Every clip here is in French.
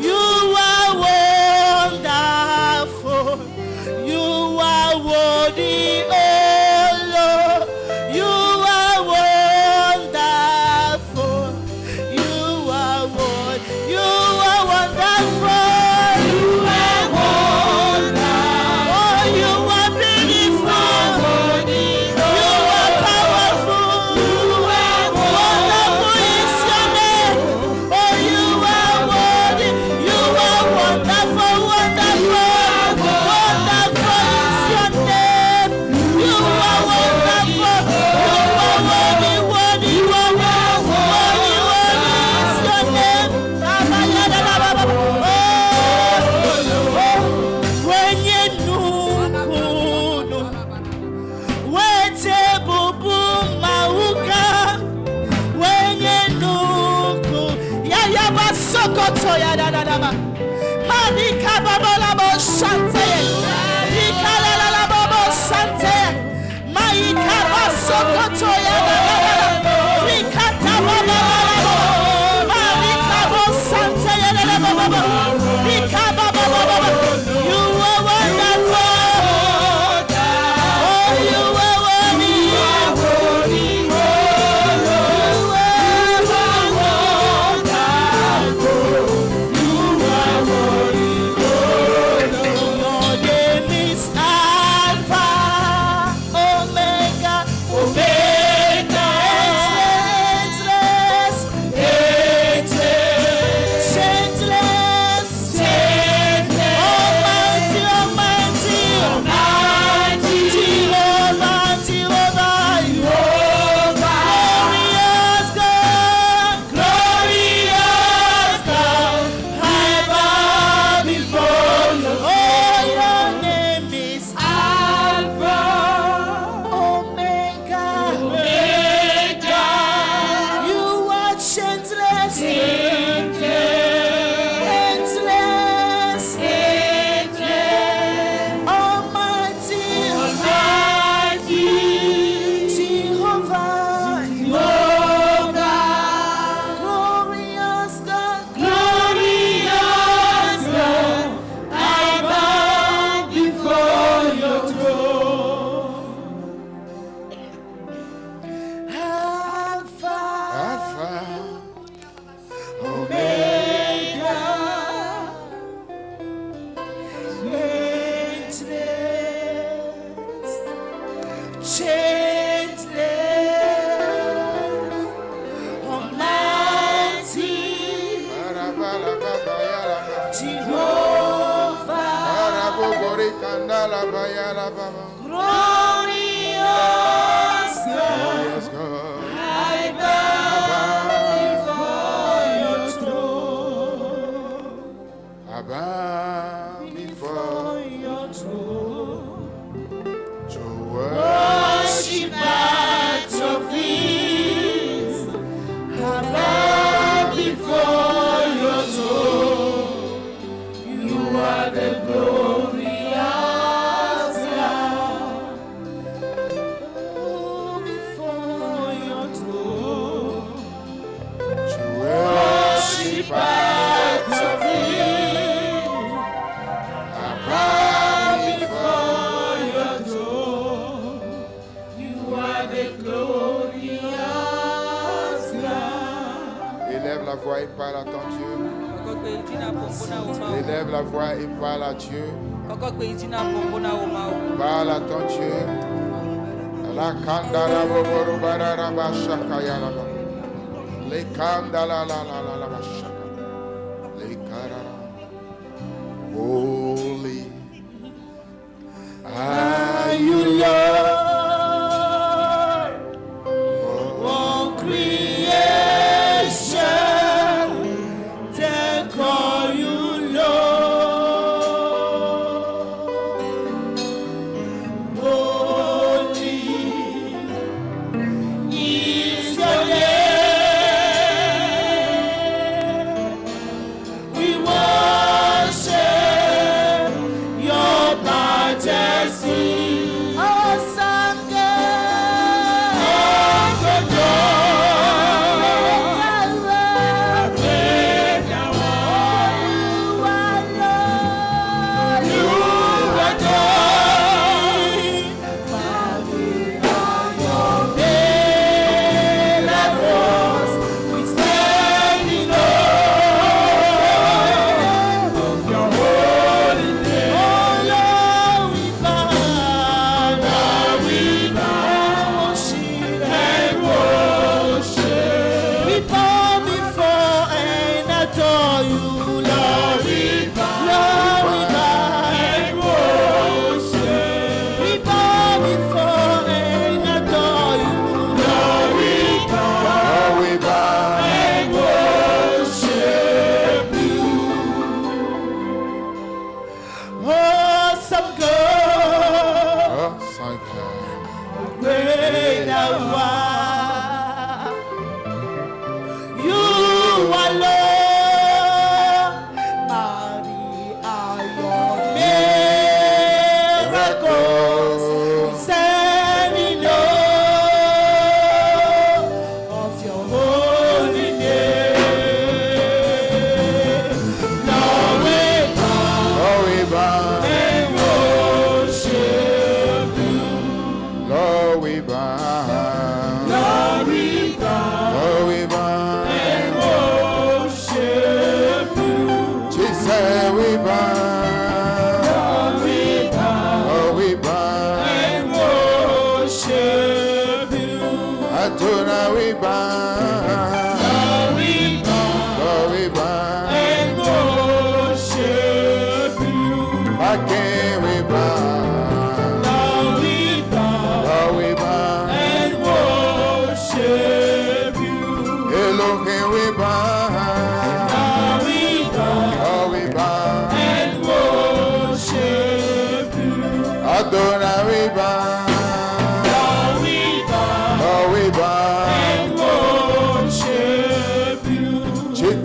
You are wonderful. Élève la voix et parle à Dieu. Parle à ton Dieu. La kandara boboro barara bashaka yalaba. Le kandala la la la la bashaka. Le karara. Holy are you, Lord? Majesty.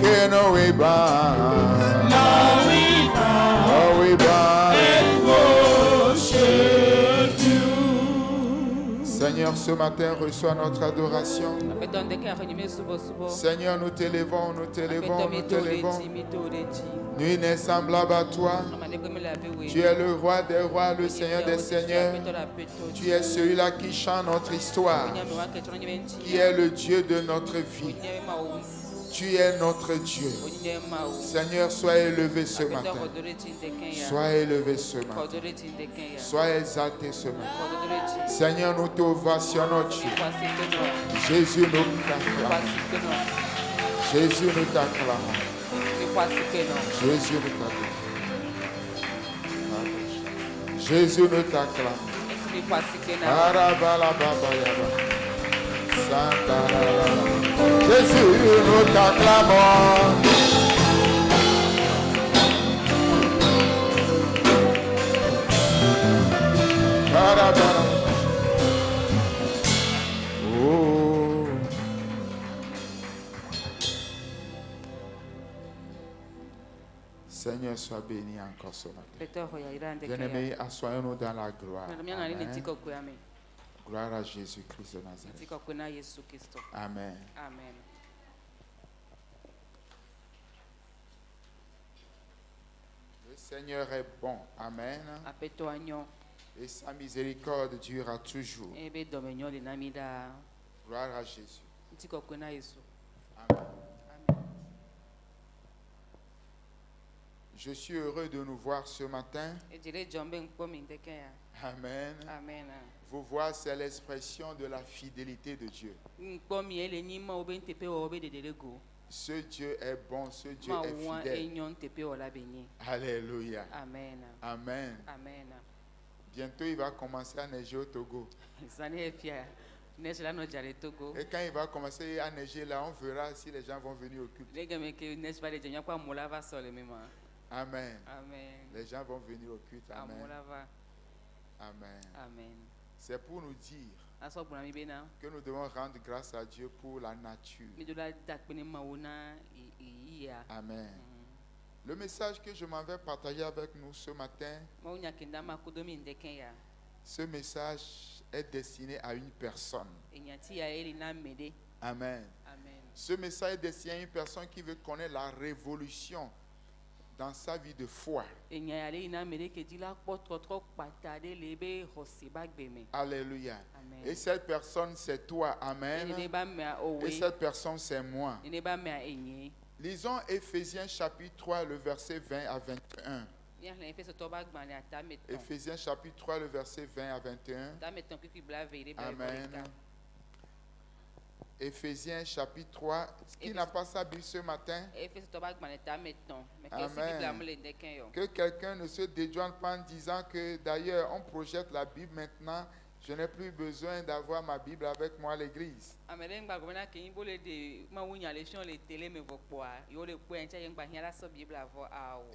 again, oh we bow. Oh we bow. Seigneur, ce matin, reçois notre adoration. Seigneur, nous t'élevons, nous t'élevons, nous t'élevons. Nul n'est semblable à toi. Tu es le roi des rois, le Seigneur des seigneurs. Tu es celui-là qui chante notre histoire, qui est le Dieu de notre vie. Tu es notre Dieu. Seigneur, sois élevé ce matin. Sois élevé ce matin. Sois exalté ce matin. Seigneur, nous t'ovationnons, Dieu. Jésus, nous t'acclamons. Jésus, nous t'acclamons. Jésus, nous t'acclamons. Jésus, nous t'acclamons. Jésus, nous t'acclamons. Oh. Seigneur, sois béni encore ce matin. Bien-aimés, assoyons-nous dans la gloire. Amen. Gloire à Jésus-Christ de Nazareth. Amen. Amen. Le Seigneur est bon. Amen. Et sa miséricorde durera toujours. Gloire à Jésus. Amen. Je suis heureux de nous voir ce matin. Amen. Amen. Vous voir, c'est l'expression de la fidélité de Dieu. Ce Dieu est bon, ce Dieu est fidèle. Alléluia. Amen. Amen. Amen. Bientôt, il va commencer à neiger au Togo. Et quand il va commencer à neiger là, on verra si les gens vont venir au culte. Amen. Amen. Les gens vont venir au culte. Amen. Amen. Amen. C'est pour nous dire que nous devons rendre grâce à Dieu pour la nature. Amen. Le message que je m'en vais partager avec nous ce matin, ce message est destiné à une personne. Amen. Ce message est destiné à une personne qui veut connaître la révolution dans sa vie de foi. Alléluia. Amen. Et cette personne, c'est toi. Amen. Et cette personne, c'est moi. Lisons Éphésiens chapitre 3, le verset 20 à 21. Éphésiens chapitre 3, le verset 20 à 21. Amen. Éphésiens chapitre 3. Qui n'a pas sa Bible ce matin? Amen. Que quelqu'un ne se dédouane pas en disant que d'ailleurs on projette la Bible maintenant. Je n'ai plus besoin d'avoir ma Bible avec moi à l'église.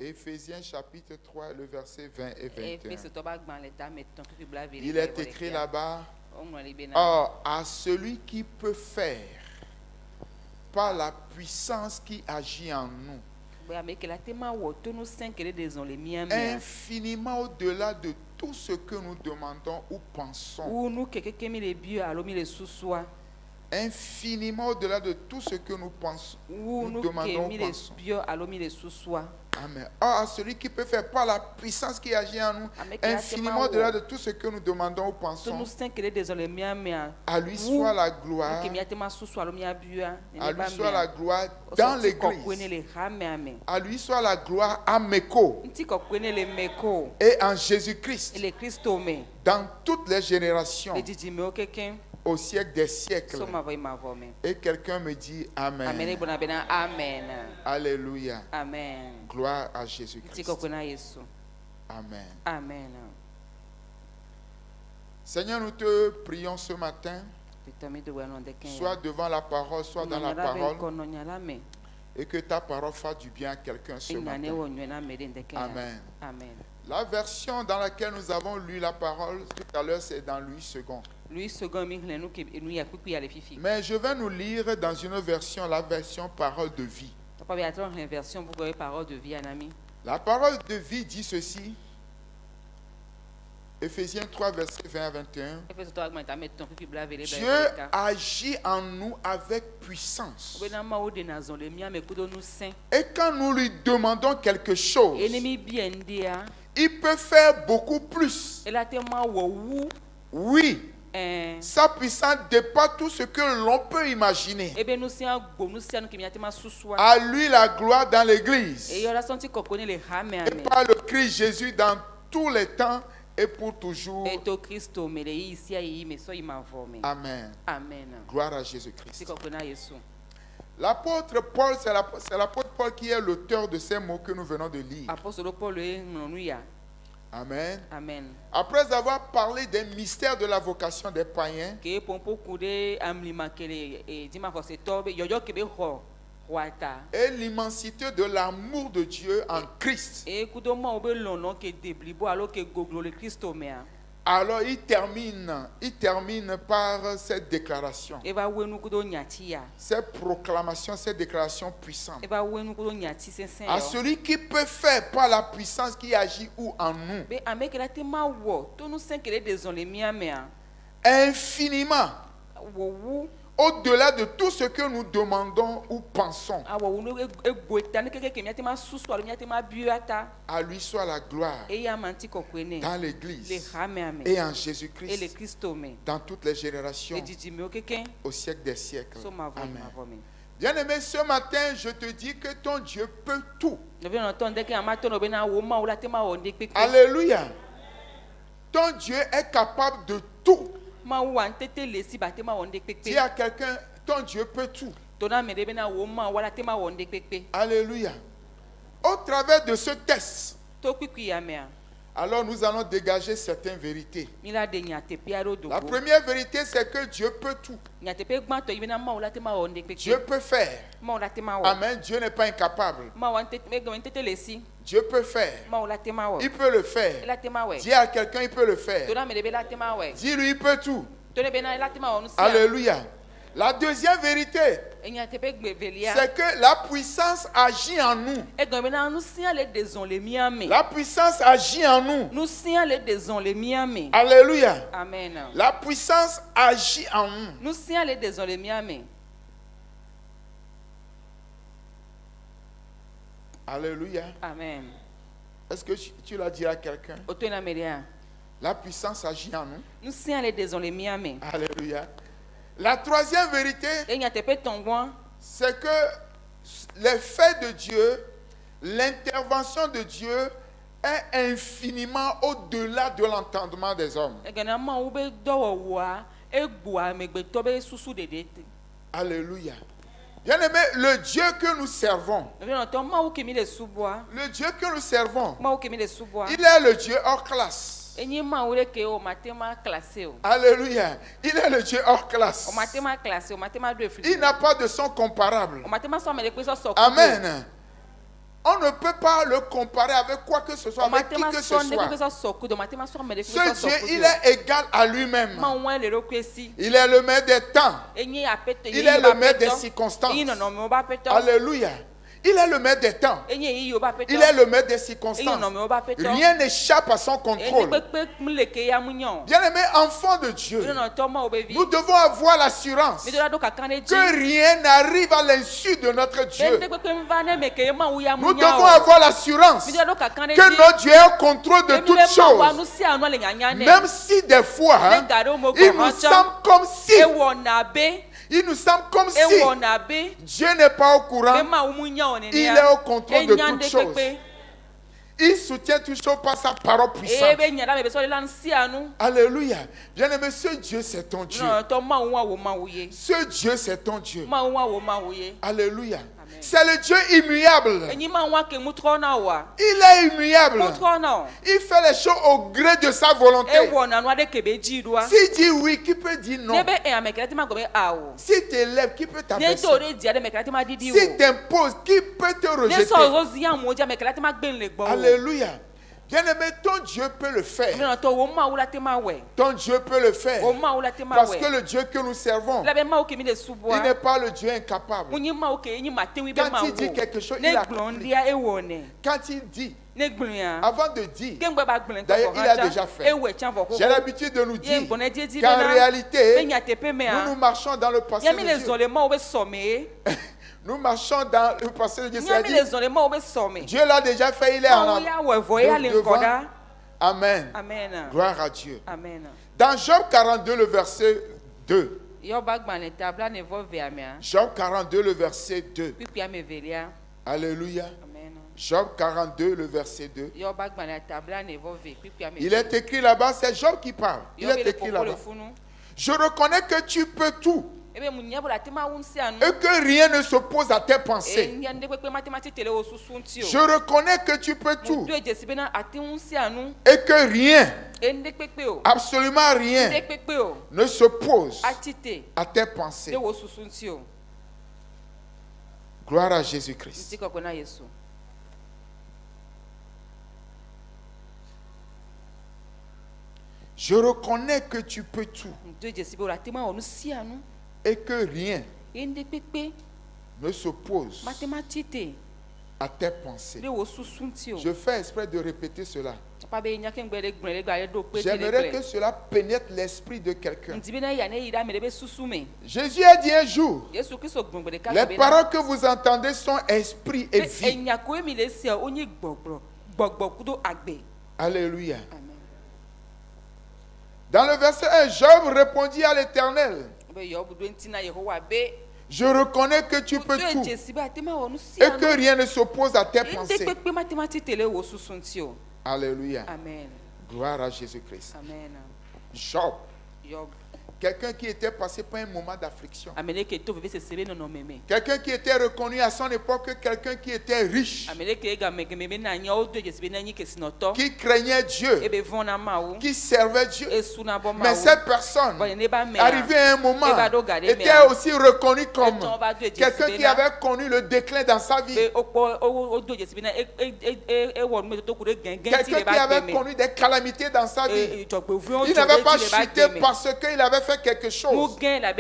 Éphésiens chapitre 3, le verset 20 et 21. Il est écrit là-bas: Or, à celui qui peut faire par la puissance qui agit en nous, infiniment au-delà de tout ce que nous demandons ou pensons. Infiniment au-delà de tout ce que nous pensons, nous demandons ou pensons. Amen. Or, à celui qui peut faire par la puissance qui agit en nous, infiniment au-delà de tout ce que nous demandons ou pensons, à lui soit la gloire, à lui soit la gloire dans l'Église, à lui soit la gloire à Meko et en Jésus-Christ, dans toutes les générations, au siècle des siècles. Et quelqu'un me dit Amen. Amen. Alléluia. Amen. Gloire à Jésus-Christ. Amen. Amen. Seigneur, nous te prions ce matin, soit devant la parole, soit dans la parole, et que ta parole fasse du bien à quelqu'un ce matin. Amen. Amen. La version dans laquelle nous avons lu la parole tout à l'heure, c'est dans Louis II. Mais je vais nous lire dans une version, la version parole de vie. La parole de vie dit ceci. Éphésiens 3, verset 20 à 21. Dieu agit en nous avec puissance. Et quand nous lui demandons quelque chose, il peut faire beaucoup plus. Oui. Sa puissance dépasse tout ce que l'on peut imaginer. À lui la gloire dans l'église. Et par le Christ Jésus dans tous les temps et pour toujours. Amen. Amen. Gloire à Jésus-Christ. L'apôtre Paul, c'est l'apôtre Paul qui est l'auteur de ces mots que nous venons de lire. Amen. Amen. Après avoir parlé des mystères de la vocation des païens, et l'immensité de l'amour de Dieu en Christ, alors il termine par cette déclaration, cette proclamation, cette déclaration puissante. À celui qui peut faire par la puissance qui agit ou en nous, infiniment, au-delà de tout ce que nous demandons ou pensons. À lui soit la gloire dans l'Église et en Jésus-Christ dans toutes les générations au siècle des siècles. Amen. Bien-aimé, ce matin, je te dis que ton Dieu peut tout. Alléluia. Ton Dieu est capable de tout. Dis à quelqu'un, ton Dieu peut tout. Alléluia. Au travers de ce test, alors nous allons dégager certaines vérités. La première vérité, c'est que Dieu peut tout. Dieu peut faire. Amen. Dieu n'est pas incapable. Dieu peut faire. Il peut le faire. Dis à quelqu'un, il peut le faire. Dis-lui, il peut tout. Alléluia. La deuxième vérité, c'est que la puissance agit en nous. La puissance agit en nous. Alléluia. Amen. La puissance agit en nous. Alléluia. Amen. Est-ce que tu l'as dit à quelqu'un? La puissance agit en nous. Alléluia. La troisième vérité, c'est que les faits de Dieu, l'intervention de Dieu est infiniment au-delà de l'entendement des hommes. Alléluia. Bien-aimé, le Dieu que nous servons, il est le Dieu hors classe. Alléluia. Il est le Dieu hors classe. Il n'a pas de son comparable. Amen. On ne peut pas le comparer avec quoi que ce soit, avec qui que ce soit. Ce Dieu, il est égal à lui-même. Il est le maître des temps. Il est le maître des circonstances. Alléluia. Il est le maître des temps. Il est le maître des circonstances. Rien n'échappe à son contrôle. Bien-aimés, enfants de Dieu, nous devons avoir l'assurance que rien n'arrive à l'insu de notre Dieu. Nous devons avoir l'assurance que notre Dieu est au contrôle de toutes choses. Même si des fois, il nous semble comme si Dieu n'est pas au courant. Il est au contrôle de toutes choses. Il soutient toutes choses par sa parole puissante. Alléluia. Bien-aimé, ce Dieu, c'est ton Dieu. Ce Dieu, c'est ton Dieu. Alléluia. C'est le Dieu immuable. Il est immuable. Il fait les choses au gré de sa volonté. S'il dit oui, qui peut dire non? S'il t'élève, qui peut t'abaisser? S'il t'impose, qui peut te rejeter? Alléluia. Bien-aimé, ton Dieu peut le faire. Ton Dieu peut le faire. Parce que le Dieu que nous servons, il n'est pas le Dieu incapable. Quand il dit quelque chose, il accomplit. Quand il dit, avant de dire, d'ailleurs, il a déjà fait. J'ai l'habitude de nous dire qu'en réalité, nous marchons dans le passé de Dieu. Nous marchons dans le passé de Dieu. Dieu l'a déjà fait, il est en devant. Amen. Gloire à Dieu. Dans Job 42, le verset 2. Job 42, le verset 2. Alléluia. Job 42, le verset 2. Il est écrit là-bas, c'est Job qui parle. Il est écrit là-bas. Je reconnais que tu peux tout. Et que rien ne s'oppose à tes pensées. Je reconnais que tu peux tout. Et que rien, absolument rien, ne s'oppose à tes pensées. Gloire à Jésus-Christ. Je reconnais que tu peux tout. Et que rien ne s'oppose à tes pensées. Je fais exprès de répéter cela. J'aimerais que cela pénètre l'esprit de quelqu'un. Jésus a dit un jour, les paroles que vous entendez sont esprit et vie. Alléluia. Dans le verset 1, Job répondit à l'Éternel, je reconnais que tu peux tout et que rien ne s'oppose à tes pensées. Alléluia. Amen. Gloire à Jésus-Christ. Amen. Job. Quelqu'un qui était passé par un moment d'affliction. Quelqu'un qui était reconnu à son époque, quelqu'un qui était riche. Qui craignait Dieu. Qui servait Dieu. Mais cette personne, arrivé à un moment, était aussi reconnue comme quelqu'un qui avait connu le déclin dans sa vie. Quelqu'un qui avait connu des calamités dans sa vie. Il n'avait pas chuté parce qu'il avait fait quelque chose. Mais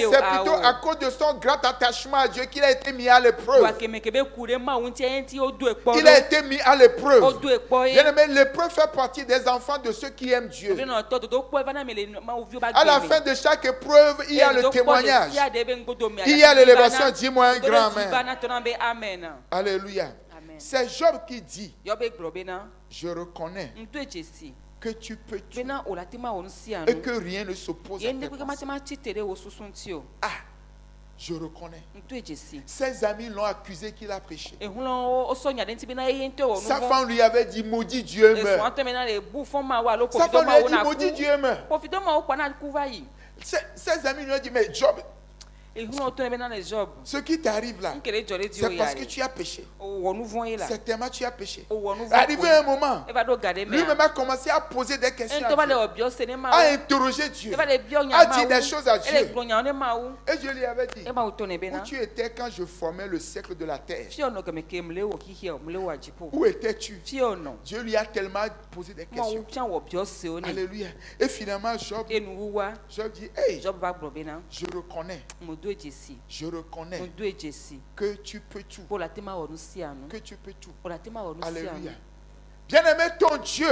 c'est plutôt à cause de son grand attachement à Dieu qu'il a été mis à l'épreuve. Il a été mis à l'épreuve. Bien-aimé, l'épreuve fait partie des enfants de ceux qui aiment Dieu. À la fin de chaque épreuve, il y a le témoignage. Il y a l'élévation. Dis-moi un grand amen. Alléluia. C'est Job qui dit, je reconnais que tu peux tout et que rien ne s'oppose à tes pensées. Ah, je reconnais. Ses amis l'ont accusé qu'il a péché. Sa femme lui avait dit, maudit Dieu meurt. Sa femme lui a dit, maudit Dieu meurt. Ses amis lui ont dit, mais Job, ce qui t'arrive là, c'est parce que tu as péché. Certainement tu as péché. Arrivé un moment, lui-même a commencé à poser des questions à Dieu, à interroger Dieu, à dire des choses à Dieu. Et Dieu lui avait dit, où tu étais quand je formais le cercle de la terre? Où étais-tu? Dieu lui a tellement posé des questions. Alléluia. Et finalement Job dit, hey, je reconnais. Je reconnais que tu peux tout. Que tu peux tout. Alléluia. Bien-aimé, ton Dieu,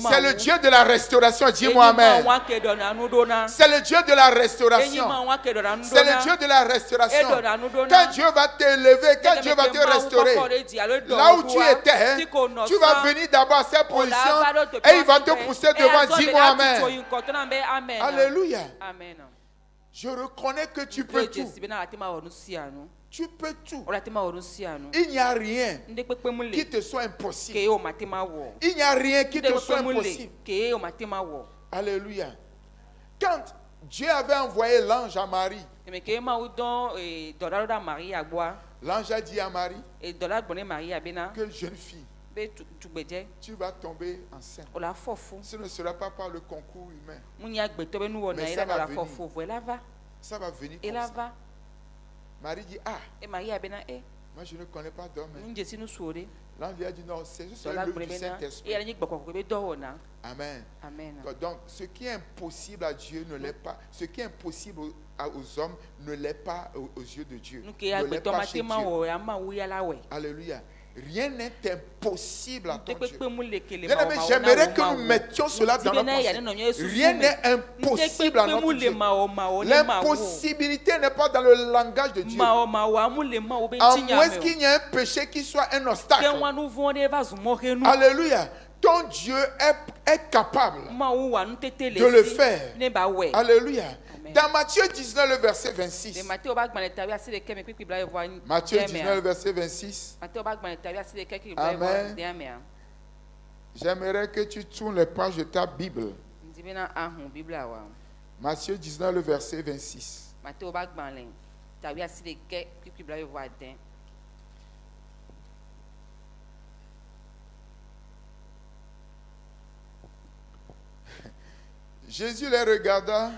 c'est le Dieu de la restauration. Dis-moi amen. C'est le Dieu de la restauration. C'est le Dieu de la restauration. Quand Dieu va t'élever, quand Dieu va te restaurer, là où tu étais, tu vas venir d'abord à cette position et il va te pousser devant. Dis-moi amen. Alléluia. Je reconnais que tu peux tout. Tu peux tout. Il n'y a rien qui te soit impossible. Il n'y a rien qui te soit impossible. Alléluia. Quand Dieu avait envoyé l'ange à Marie, l'ange a dit à Marie, que jeune fille, tu vas tomber enceinte. Ce ne sera pas par le concours humain. Mais ça va venir comme ça. Marie dit, ah, Moi, je ne connais pas d'homme. Njesi nous sourer. Là, on lui a dit non, c'est juste Sola l'œuvre du gbemena. Saint-Esprit. Et elle n'y gboko ko be dowona. Amen. Amen. Donc, ce qui est impossible à Dieu ne l'est pas. Ce qui est impossible aux hommes ne l'est pas aux yeux de Dieu. Nous qui a Ne l'est pas chez tomate ma Dieu. o ya ma wi ala we. Alléluia. Rien n'est impossible à ton Dieu. Bien-aimé, J'aimerais que nous mettions cela dans notre pensée. Rien n'est impossible à notre Dieu. L'impossibilité n'est pas dans le langage de Dieu. À moins qu'il y ait un péché qui soit un obstacle. Alléluia. Ton Dieu est capable de le faire. Alléluia. Dans Matthieu 19, le verset 26. Matthieu 19, le verset 26. Amen. J'aimerais que tu tournes les pages de ta Bible. Matthieu 19, le verset 26. Jésus les regarda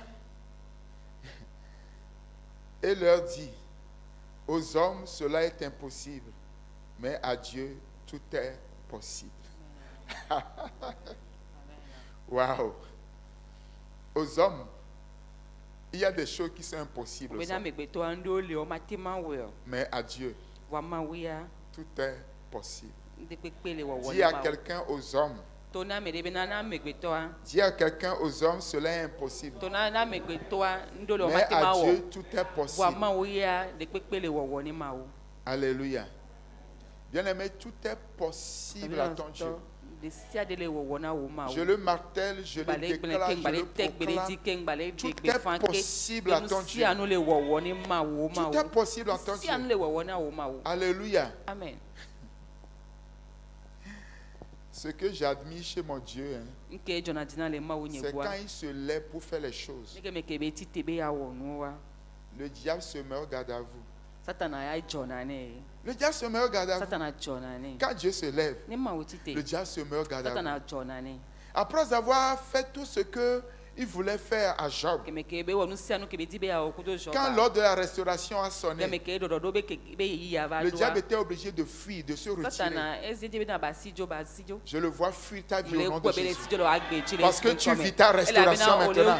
et leur dit, aux hommes cela est impossible, mais à Dieu tout est possible. Waouh! Aux hommes, il y a des choses qui sont impossibles. Mais à Dieu, tout est possible. Dis à quelqu'un aux hommes. Dis à quelqu'un aux hommes, cela est impossible. Mais à Dieu, tout est possible. Alléluia. Bien-aimé, tout est possible à ton Dieu. Je le martèle, je le déclare, je le proclame. Tout est possible à ton Dieu. Tout est possible à ton Dieu. Alléluia. Amen. Ce que j'admire chez mon Dieu, c'est quand il se lève pour faire les choses. Le diable se met au garde à vous. Le diable se met au garde à vous. Quand Dieu se lève, le diable se met au garde à vous. Après avoir fait tout ce qu'il voulait faire à Job, quand lors de la restauration a sonné, le diable était obligé de fuir, de se retirer. Je le vois fuir ta vie au nom de Jésus. Parce que tu vis ta restauration maintenant.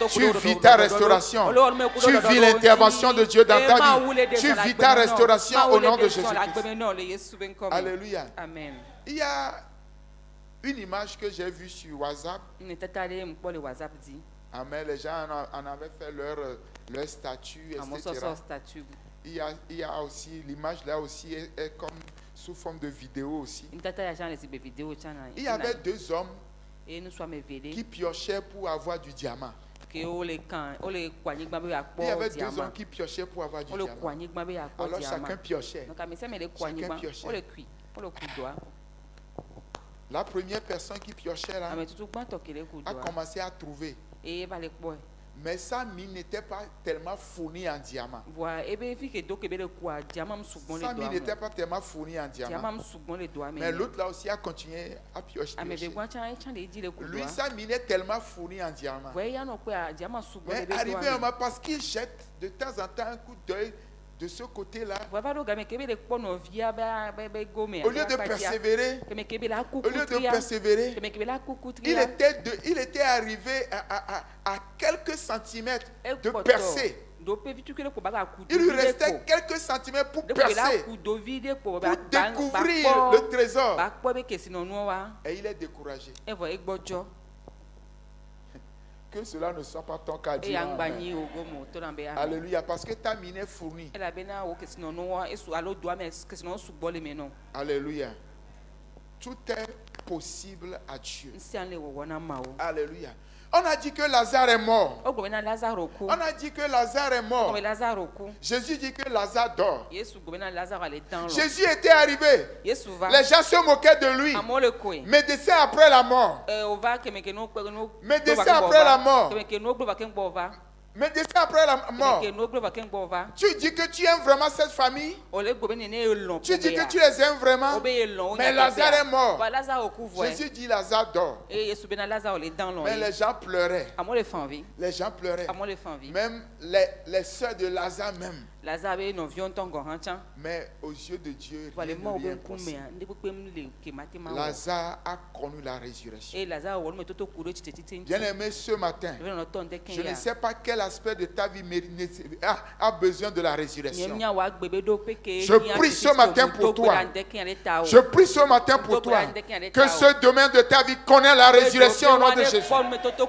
Tu vis ta restauration. Tu vis l'intervention de Dieu dans ta vie. Tu vis ta restauration au nom de Jésus-Christ. Alléluia. Amen. Il y a une image que j'ai vue sur WhatsApp. Amen. Les gens en avaient fait leur statut, etc. Il y a aussi, l'image là aussi est comme sous forme de vidéo aussi. Il y avait deux hommes qui piochaient pour avoir du diamant. Il y avait deux hommes qui piochaient pour avoir du diamant. Alors chacun piochait. Chacun piochait. La première personne qui piochait là a commencé à trouver. Mais sa mine n'était pas tellement fournie en diamant. Sa mine n'était pas tellement fournie en diamant. Mais l'autre là aussi a continué à piocher. Lui, sa mine est tellement fournie en diamant. Mais arrivé un moment, parce qu'il jette de temps en temps un coup d'œil de ce côté-là, au lieu de persévérer, il était arrivé à quelques centimètres de percer. Il lui restait quelques centimètres pour percer, pour découvrir le trésor. Et il est découragé. Que cela ne soit pas ton cas. Alléluia, parce que ta mine est fournie. Alléluia. Tout est possible à Dieu. Alléluia. On a dit que Lazare est mort. On a dit que Lazare est mort. Jésus dit que Lazare dort. Jésus était arrivé. Les gens se moquaient de lui. Médecin après la mort. Médecin après la mort. Médecin après la mort. Tu dis que tu aimes vraiment cette famille. Tu dis que tu les aimes vraiment. Mais Lazare est mort. Jésus dit Lazare dort. Mais les gens pleuraient. Les gens pleuraient. Même les sœurs de Lazare même. Lazare be no vion ton gohan chan. Mais aux yeux de Dieu, Wale rien ma ne lui est oben kume impossible. ndi bu pem le ke mate ma. Lazare a connu la résurrection. E Lazare wo me toto kuro titi. Bien-aimé, ce matin, Ve no ton de ken je ne ya. sais pas quel aspect de ta vie a besoin de la résurrection. Nyemnya wa gbebe do pe ke. Je prie ce matin pour toi. Je prie ce matin pour toi que ce domaine de ta vie connaît la résurrection au nom de Jésus.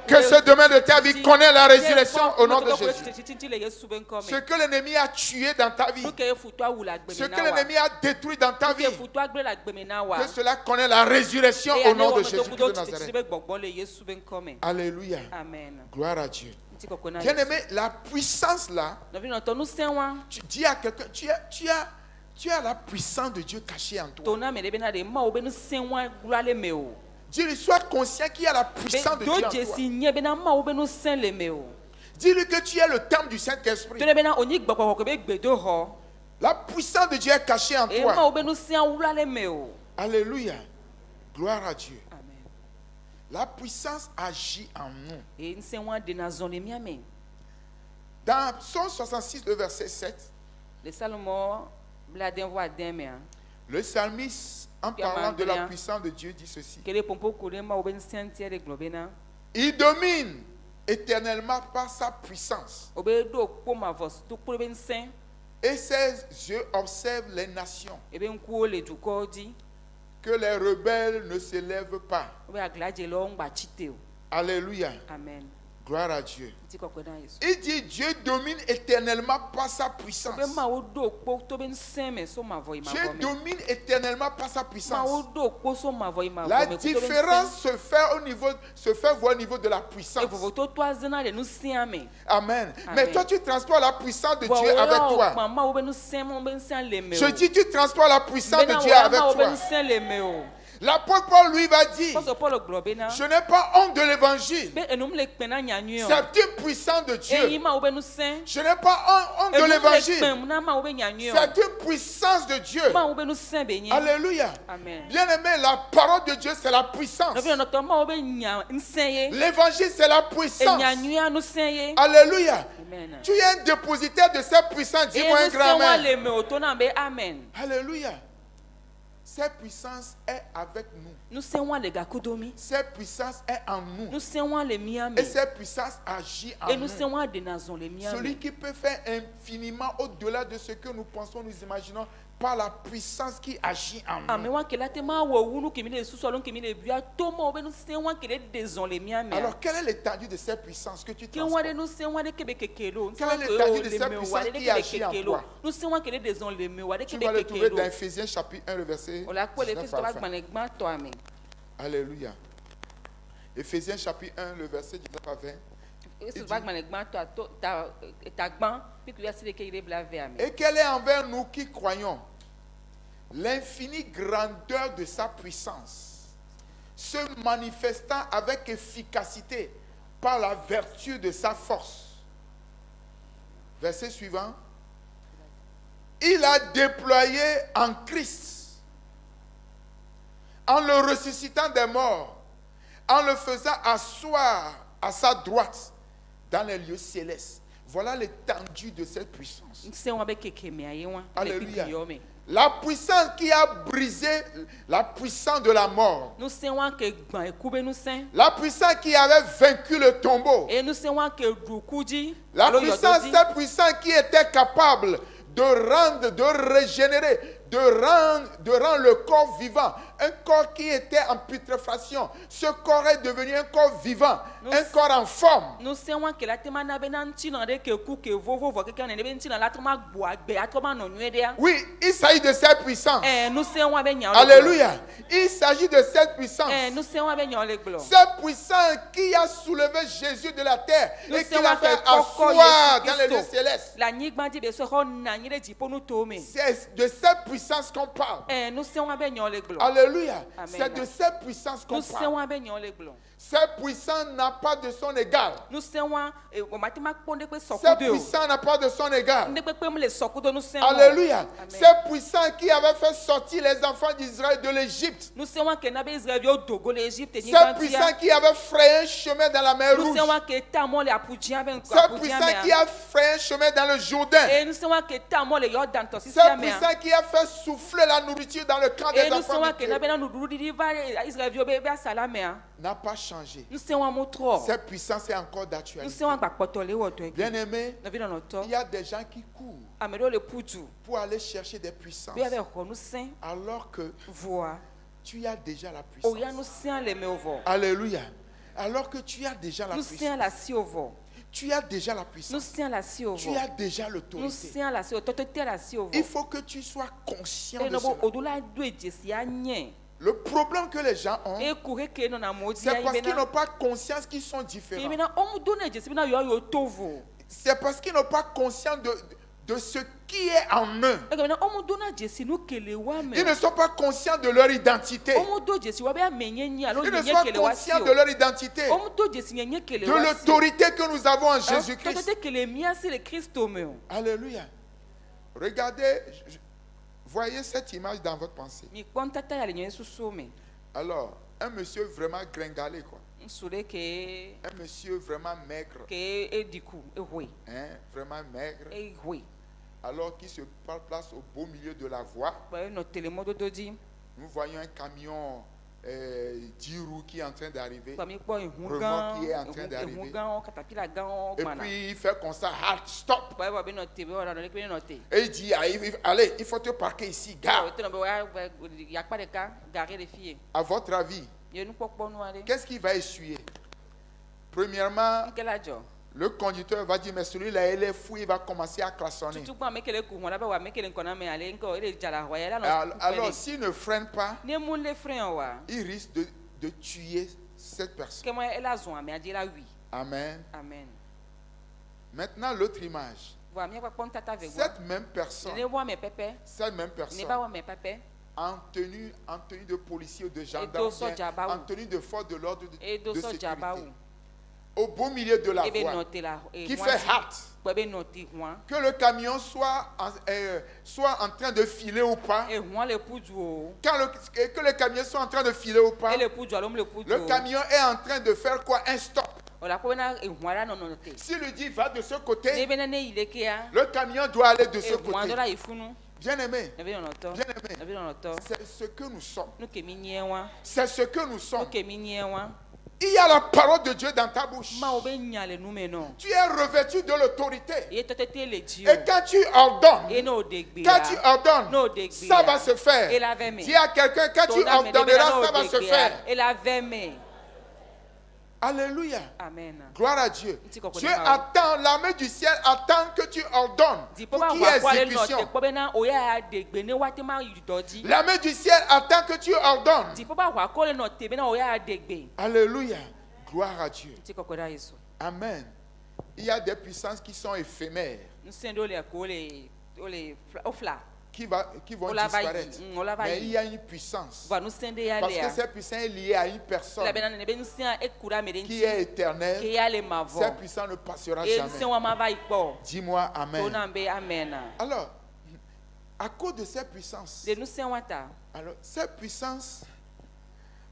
Que ce domaine de ta vie connaît la résurrection au nom de Jésus. Ce que l'ennemi a tué dans ta vie, ce que l'ennemi a détruit dans ta vie, que cela connaît la résurrection au nom de Jésus de Nazareth. Alléluia. Amen. Gloire à Dieu. Bien-aimé, la puissance là, tu dis à quelqu'un, tu as la puissance de Dieu cachée en toi. Dis-lui, sois conscient qu'il y a la puissance de Dieu en toi. Dis-lui que tu es le temple du Saint-Esprit. La puissance de Dieu est cachée en toi. Alléluia. Gloire à Dieu. La puissance agit en nous. Dans Psaume 66, le verset 7, le psalmiste, en parlant de la puissance de Dieu, dit ceci. Il domine éternellement par sa puissance. Et ses yeux observent les nations. Que les rebelles ne s'élèvent pas. Alléluia. Amen. Gloire à Dieu. Il dit Dieu domine éternellement par sa puissance. Dieu domine éternellement par sa puissance. La différence se fait voir au niveau de la puissance. Amen. Mais toi tu transportes la puissance de Dieu avec toi. Je dis tu transportes la puissance de Dieu avec toi. L'apôtre Paul lui va dire, je n'ai pas honte de l'évangile. C'est une puissance de Dieu. Je n'ai pas honte de l'évangile. C'est une puissance de Dieu. Alléluia. Bien aimé, la parole de Dieu c'est la puissance. L'évangile c'est la puissance. Alléluia. Tu es un dépositaire de cette puissance. Dis-moi un grand amen. Alléluia. Cette puissance est avec nous. Cette puissance est en nous. Et cette puissance agit en nous. Celui qui peut faire infiniment au-delà de ce que nous pensons, nous imaginons, par la puissance qui agit en nous. Alors, quelle est l'étendue de cette puissance que tu transportes? Quelle est l'étendue de cette puissance qui agit en toi? Tu vas le trouver dans Ephésiens chapitre 1, le verset 19 à la fin. Alléluia. Ephésiens chapitre 1, le verset 19 à 20. Et quelle est envers nous qui croyons l'infinie grandeur de sa puissance, se manifestant avec efficacité par la vertu de sa force. Verset suivant. Il a déployé en Christ, en le ressuscitant des morts, en le faisant asseoir à sa droite dans les lieux célestes. Voilà l'étendue de cette puissance. Alléluia. La puissance qui a brisé la puissance de la mort. La puissance qui avait vaincu le tombeau. La puissance, cette puissance qui était capable de rendre, de régénérer, de rendre le corps vivant. Un corps qui était en putréfaction. Ce corps est devenu un corps vivant, un corps en forme. Oui, il s'agit de cette puissance. Alléluia. Il s'agit de cette puissance. Cette puissance qui a soulevé Jésus de la terre et qui l'a fait asseoir dans les lieux célestes. C'est de cette puissance qu'on parle. Alléluia. Alléluia. Amen. C'est de cette puissance qu'on Nous parle. sommes un béni les blancs. Cette puissance n'a pas de son égal. Nous sommes au matin pondé que Cette sokudo. puissance n'a pas de son égal. Ne peut pas me les sokudo nous sommes. Alléluia. Amen. Cette puissance qui avait fait sortir les enfants d'Israël de l'Égypte. Nous sommes que n'avait Israël au Togo l'Égypte ni Cette puissance qui avait frayé un chemin dans la mer Nous Rouge. sommes que tamo les apudjia ben Cette puissance qui a frayé un chemin dans le Jourdain. et nous sommes que tamo les Jordan to Cette puissance qui a fait souffler la nourriture dans le camp des et nous enfants sommes de que Dieu n'avait nous dudi va Israël bio be salamea. n'a pas changé. Nous sommes motro. Cette puissance est encore Nous d'actualité. sommes pas potolé woto. Bien-aimés, Na vida noto. il y a des gens qui courent Amelo le putu. pour aller chercher des puissances Be avec nous saint alors que voix. tu as déjà la O ya nous puissance. saint les meovo. Alléluia. Alors que tu as déjà la Nous saint puissance. la siovo. Tu as déjà la Nous puissance. saint la siovo. Tu as déjà Nous l'autorité. saint la siovo. Totote la siovo. Il faut que tu sois conscient Et de no cela. odula do ejesi anye. Le problème que les gens ont, Et courir que non na modi c'est parce qu'ils n'ont pas conscience qu'ils sont différents. Imena omu do na ejesi na yo tovo. C'est parce qu'ils n'ont pas conscience de ce qui est en eux. Imena omu do na ejesi no kele wa me. Ils ne sont pas conscients de leur identité. Omu do ejesi wa be amenyenye alo Ils ne nyenye sont kele pas wa conscients sio. de leur identité, Omu do ejesi nyenye kele de wa sio. l'autorité que nous avons en Jésus-Christ. Totote kele mia c'est le Christ au meu. Alléluia. Regardez, voyez cette image dans votre pensée. Mi kontata ya le nyenye susome. Alors, un monsieur vraiment gringalé, quoi. Nsure ke Un monsieur vraiment maigre, ediku ehwe. hein, vraiment maigre. Ehwe. Alors qu'il se place au beau milieu de la voie, Ba no telemodo dodi. nous voyons un camion 10 roues qui est en train d'arriver. Ba mi po ehun Remorque gan. qui est en train d'arriver. Ehun gan katapila gan o Et mana. puis il fait comme ça, halt, stop. Ba be no tebe ora no le pe no te. Et il dit, allez, il faut te parquer ici, gare. Il y a pas de cas, garer les filles. À votre avis, Il y a une poque bonne noire. qu'est-ce qu'il va essuyer? Premièrement, Quel âge? le conducteur va dire, mais celui-là, il est fou, il va commencer à klaxonner. Tout pour mettre les courants là-bas, on mettre les courants mais aller encore, il est déjà la royale. Alors, s'il ne freine pas, ne moun les freins wa. il risque de tuer cette personne. Que moi elle a zon mais elle dit là oui. Amen. Amen. Maintenant, l'autre image. Voilà, mieux pas prendre tata avec moi. Cette même personne, Ne vois mes pépé. cette même Ne personne, pas voir mes pépé. en tenue de policier ou de gendarme, dosso bien, djabaou. en tenue de force de l'ordre Et de dosso sécurité, djabaou. au beau milieu de la Et ben voie, noter là. qui fait halt, Ben noter moi. que le camion soit en train de filer ou pas, Et moi le poudre. que le camion soit en train de filer ou pas, Et le poudre, l'homme le poudre. le camion est en train de faire quoi? Un stop. On la connaît et moi là non noter. S'il lui dit va de ce Ne côté, ben ne il est qui a. le camion doit aller de ce Et moi côté. là il faut nous. Bien aimé, Ne ben noter. bien aimé, Ne ben noter. c'est ce que nous sommes. Nous que minye wa. C'est ce que nous sommes. Nous que minye wa. Il y a la parole de Dieu dans ta bouche. Ma obe nyale nous mais non. Tu es revêtu de l'autorité. Et tete le dio. Et quand tu ordonnes, Et no degbe. quand tu ordonnes, No degbe. ça va se faire. Et la veme. Dis à quelqu'un, quand tu ordonneras, ça va se faire. Et la veme. Alléluia. Amen. Gloire à Dieu. Nti koko Dieu ni ma o. attend, l'armée du ciel attend que tu ordonnes Di pour poba qu'il y wa ait kwa le no te exécution. pobe na oya degbe ne wate ma yudoji. L'armée du ciel attend que tu ordonnes. Di poba wa kwa le no te be na oya degbe. Alléluia. Gloire à Dieu. Nti koko da Yesu. Amen. Il y a des puissances qui sont éphémères, Nsendo le ko le ofla. qui vont Ola va disparaître. yi, ola va Mais yi. il y a une puissance. Va nous sende ya Parce le. que cette puissance est liée à une personne La bena ne be nous sen e kura me qui denti. est éternelle. Ke ya le mavo. Cette puissance ne passera Et jamais. sen wa ma va ipo. Dis-moi Amen. Tonambe amen. Alors, à cause de cette puissance, De nous sen wata. alors cette puissance,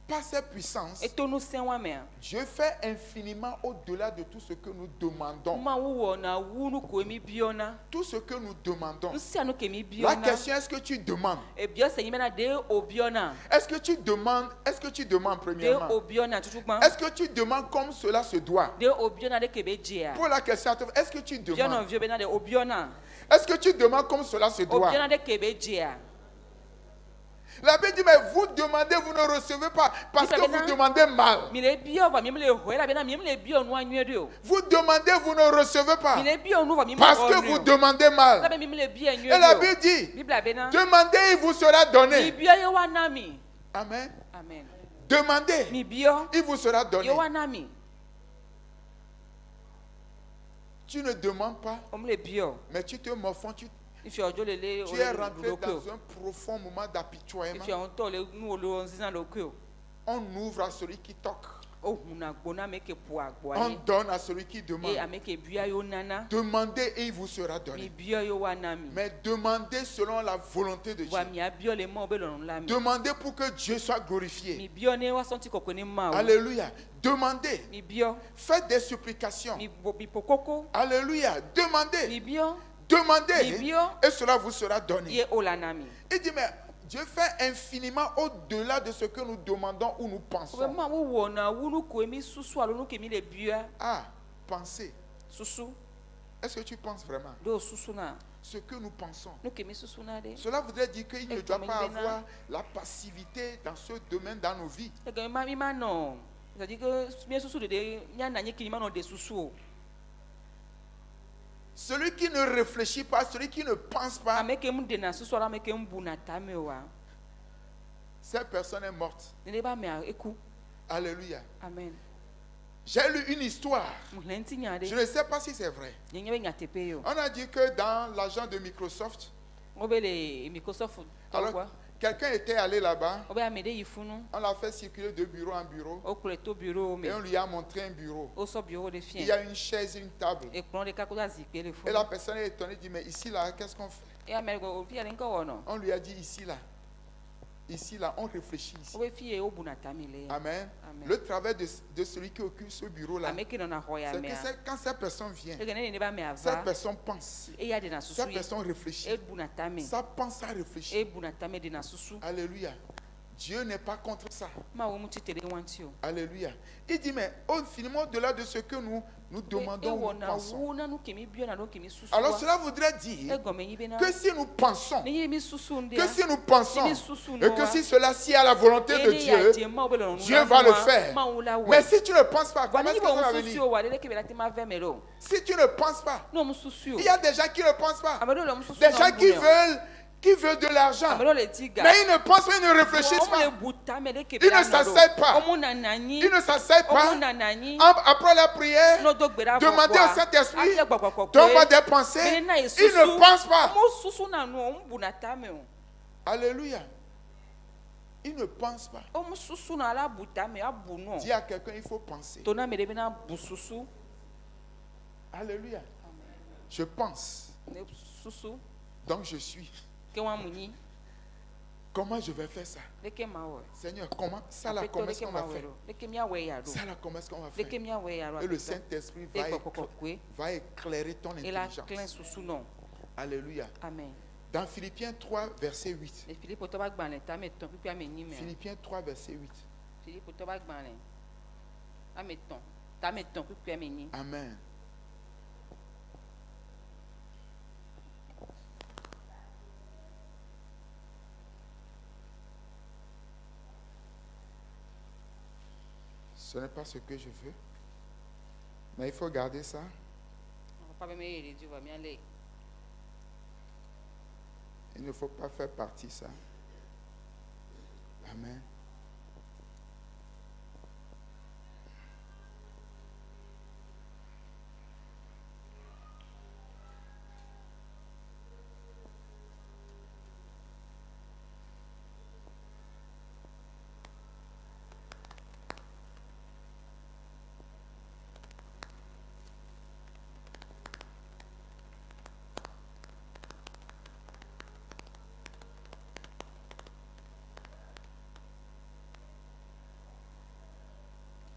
par cette puissance, Et to nous sen wa me. Dieu fait infiniment au-delà de tout ce que nous demandons. Ma wo na wu nu ko mi biona. Tout ce que nous demandons. Nsi anu ke mi La biona. question, est-ce que tu demandes? E bio se yimena de obiona. Est-ce que tu demandes De premièrement? obiona tutukman. Est-ce que tu demandes comme cela se doit? De obiona de kebe jea. Pour la question, est-ce que tu Biona demandes? vio bena de obiona. Est-ce que tu demandes comme cela se doit? Obiona de kebe jea. La Bible dit, mais vous demandez, vous ne recevez pas parce Ça que veut vous dire- demandez mal. Mi le bio va mi le hoe la bena mi le bio no anwere o. Vous demandez, vous ne recevez Mi pas le bio no va mi parce que vous demandez La mal. be mi le bio Et la anwere Bible o. dit, Bibla bena. demandez, il vous sera Mi donné. bio ye wa nami. Amen. Amen. Demandez, Mi bio il vous sera donné. ye wa nami. Tu ne demandes pas, Om le bio. mais tu te morfonds, Tu es rentré dans un profond moment d'apitoiement. On ouvre à celui qui toque. On donne à celui qui demande. Demandez et il vous sera donné. Mais demandez selon la volonté de Dieu. Demandez pour que Dieu soit glorifié. Alléluia. Demandez. Faites des supplications. Alléluia. Demandez. Demandez. Et cela vous sera donné. Il dit, mais Dieu fait infiniment au-delà de ce que nous demandons ou nous pensons. Ah, pensez. Est-ce que tu penses vraiment? Ce que nous pensons. Cela voudrait dire qu'il ne doit pas avoir la passivité dans ce domaine dans nos vies. Celui qui ne réfléchit pas, celui qui ne pense pas, cette personne est morte. Alléluia. Amen. J'ai lu une histoire. Je ne sais pas si c'est vrai. On a dit que dans l'agent de Microsoft, alors, quelqu'un était allé là-bas. On l'a fait circuler de bureau en bureau. Et on lui a montré un bureau. Il y a une chaise et une table. Et la personne est étonnée, dit, mais ici là, qu'est-ce qu'on fait? On lui a dit, ici là. Ici là, on réfléchit ici. Amen. Le travail de celui qui occupe ce bureau là, c'est que quand cette personne vient, cette personne pense, cette personne réfléchit, ça pense, ça réfléchit. Alléluia. Dieu n'est pas contre ça. Alléluia. Il dit, mais finalement, au-delà de ce que nous demandons ou nous pensons. Alors cela voudrait dire que si nous pensons, et que si cela est à la volonté de Dieu, Dieu va le faire. Mais si tu ne penses pas, comment est-ce que ça va venir? Si tu ne penses pas, il y a des gens qui ne pensent pas. Des gens qui veulent de l'argent, mais ils ne pensent pas, ils ne réfléchissent pas. Ils ne s'asseyent pas. Ils ne s'asseyent pas. Après la prière, demander au Saint-Esprit, donne-moi des pensées. Ils ne pensent pas. Alléluia. Ils ne pensent pas. Dis à quelqu'un, il faut penser. Alléluia. Je pense. Donc je suis. Comment je vais faire ça? Seigneur, comment ça là, comment est-ce qu'on va faire? Ça là, comment est-ce qu'on va faire? Et le Saint-Esprit va éclairer ton intelligence. Alléluia. Amen. Dans Philippiens 3, verset 8. Philippiens 3, verset 8. Amen. Ce n'est pas ce que je veux. Mais il faut garder ça. Il ne faut pas faire partie ça. Amen.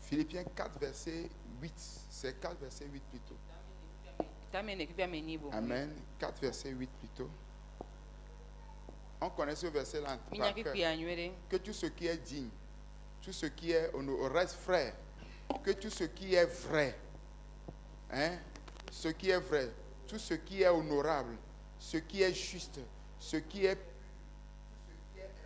Philippiens 4, verset 8. C'est 4, verset 8 plutôt. Amen. 4, verset 8 plutôt. On connaît ce verset-là par cœur. Que tout ce qui est digne, tout ce qui est honorable, reste frère, que tout ce qui est vrai, ce qui est vrai, tout ce qui est honorable, ce qui est juste, ce qui est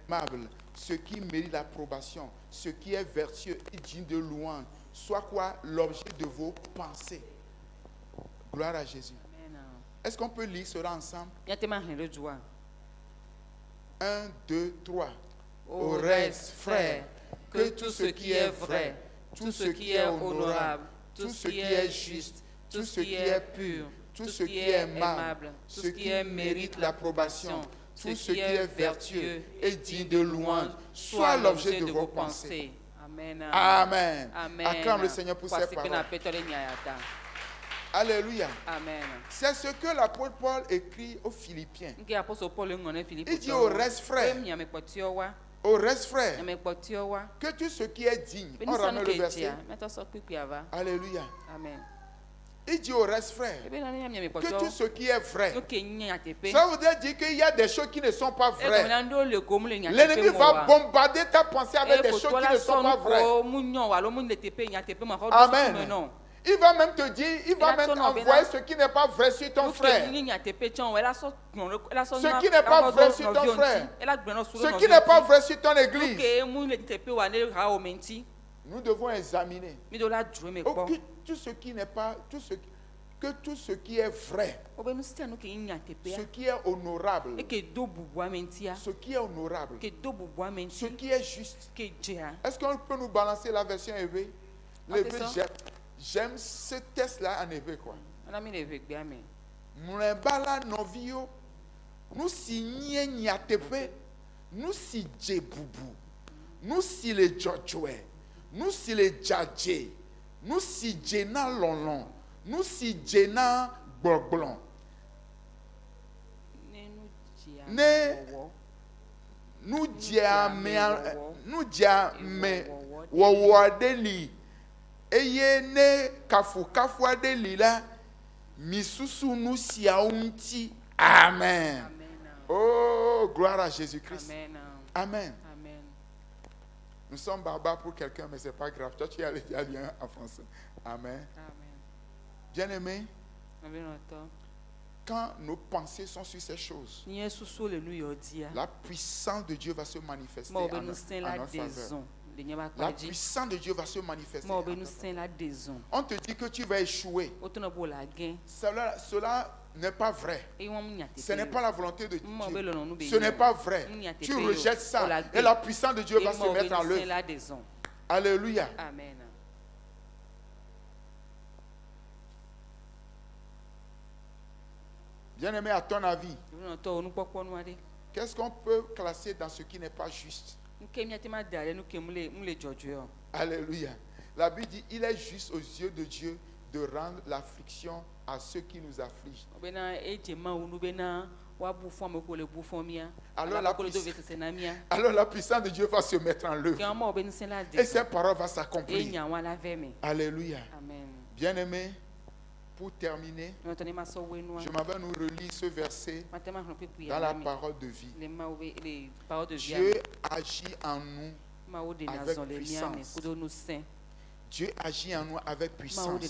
aimable, ce qui mérite l'approbation, ce qui est vertueux et digne de louange, soit quoi l'objet de vos pensées. Gloire à Jésus. Est-ce qu'on peut lire cela ensemble? 1, 2, 3. Au reste, frère, que tout ce qui est vrai, tout ce qui est honorable, tout ce qui est juste, tout ce qui est pur, tout ce qui est aimable, ce qui mérite l'approbation, tout ce qui est vertueux et digne de louange, soit l'objet de vos pensées. Amen. Amen. Amen. Acclame le Seigneur pour ses paroles. Alléluia. Amen. C'est ce que l'apôtre Paul écrit aux Philippiens. Il dit au reste frère, que tout ce qui est digne, on ramène le verset. Alléluia. Amen. Il dit au reste frère, que tout ce qui est vrai. Ça voudrait dire qu'il y a des choses qui ne sont pas vraies. L'ennemi va bombarder ta pensée avec des choses qui ne sont pas vraies. Amen. Il va même te dire, il va même envoyer ce qui n'est pas vrai sur ton frère. Ce qui n'est pas vrai sur ton frère. Ce qui n'est pas vrai sur ton église. Nous devons examiner. Tout ce qui n'est pas, que tout ce qui est vrai, ce qui est honorable, ce qui est honorable, ce qui est juste. Est-ce qu'on peut nous balancer la version EV? J'aime ce test-là en EV, quoi. Mouembala novio, nous si nyatepe, nous si djebubu, nous si le djodjoe, nous si le djadje, nous si djena lolon, nous si djena gboglon. Nous diame wawadeli. Eye ne kafu adeli la misusu nous siaunti. Amen. Oh, gloire à Jésus-Christ. Amen. Amen. Nous sommes barbares pour quelqu'un, mais c'est pas grave. Toi, tu as lien en français. Amen. Bien-aimé, quand nos pensées sont sur ces choses, la puissance de Dieu va se manifester en notre faveur. La puissance de Dieu va se manifester. On te dit que tu vas échouer. Cela n'est pas vrai. Ce n'est pas la volonté de Dieu. Ce n'est pas vrai. Tu rejettes ça. Et la puissance de Dieu va se mettre en œuvre. Alléluia. Amen. Bien-aimé, à ton avis, qu'est-ce qu'on peut classer dans ce qui n'est pas juste? Alléluia. La Bible dit, il est juste aux yeux de Dieu de rendre l'affliction à ceux qui nous affligent. Alors la puissance de Dieu va se mettre en œuvre. Et ses paroles vont s'accomplir. Alléluia. Bien-aimé, pour terminer, je m'avais nous relire ce verset dans la parole de vie. Dieu agit en nous avec puissance. Dieu agit en nous avec puissance.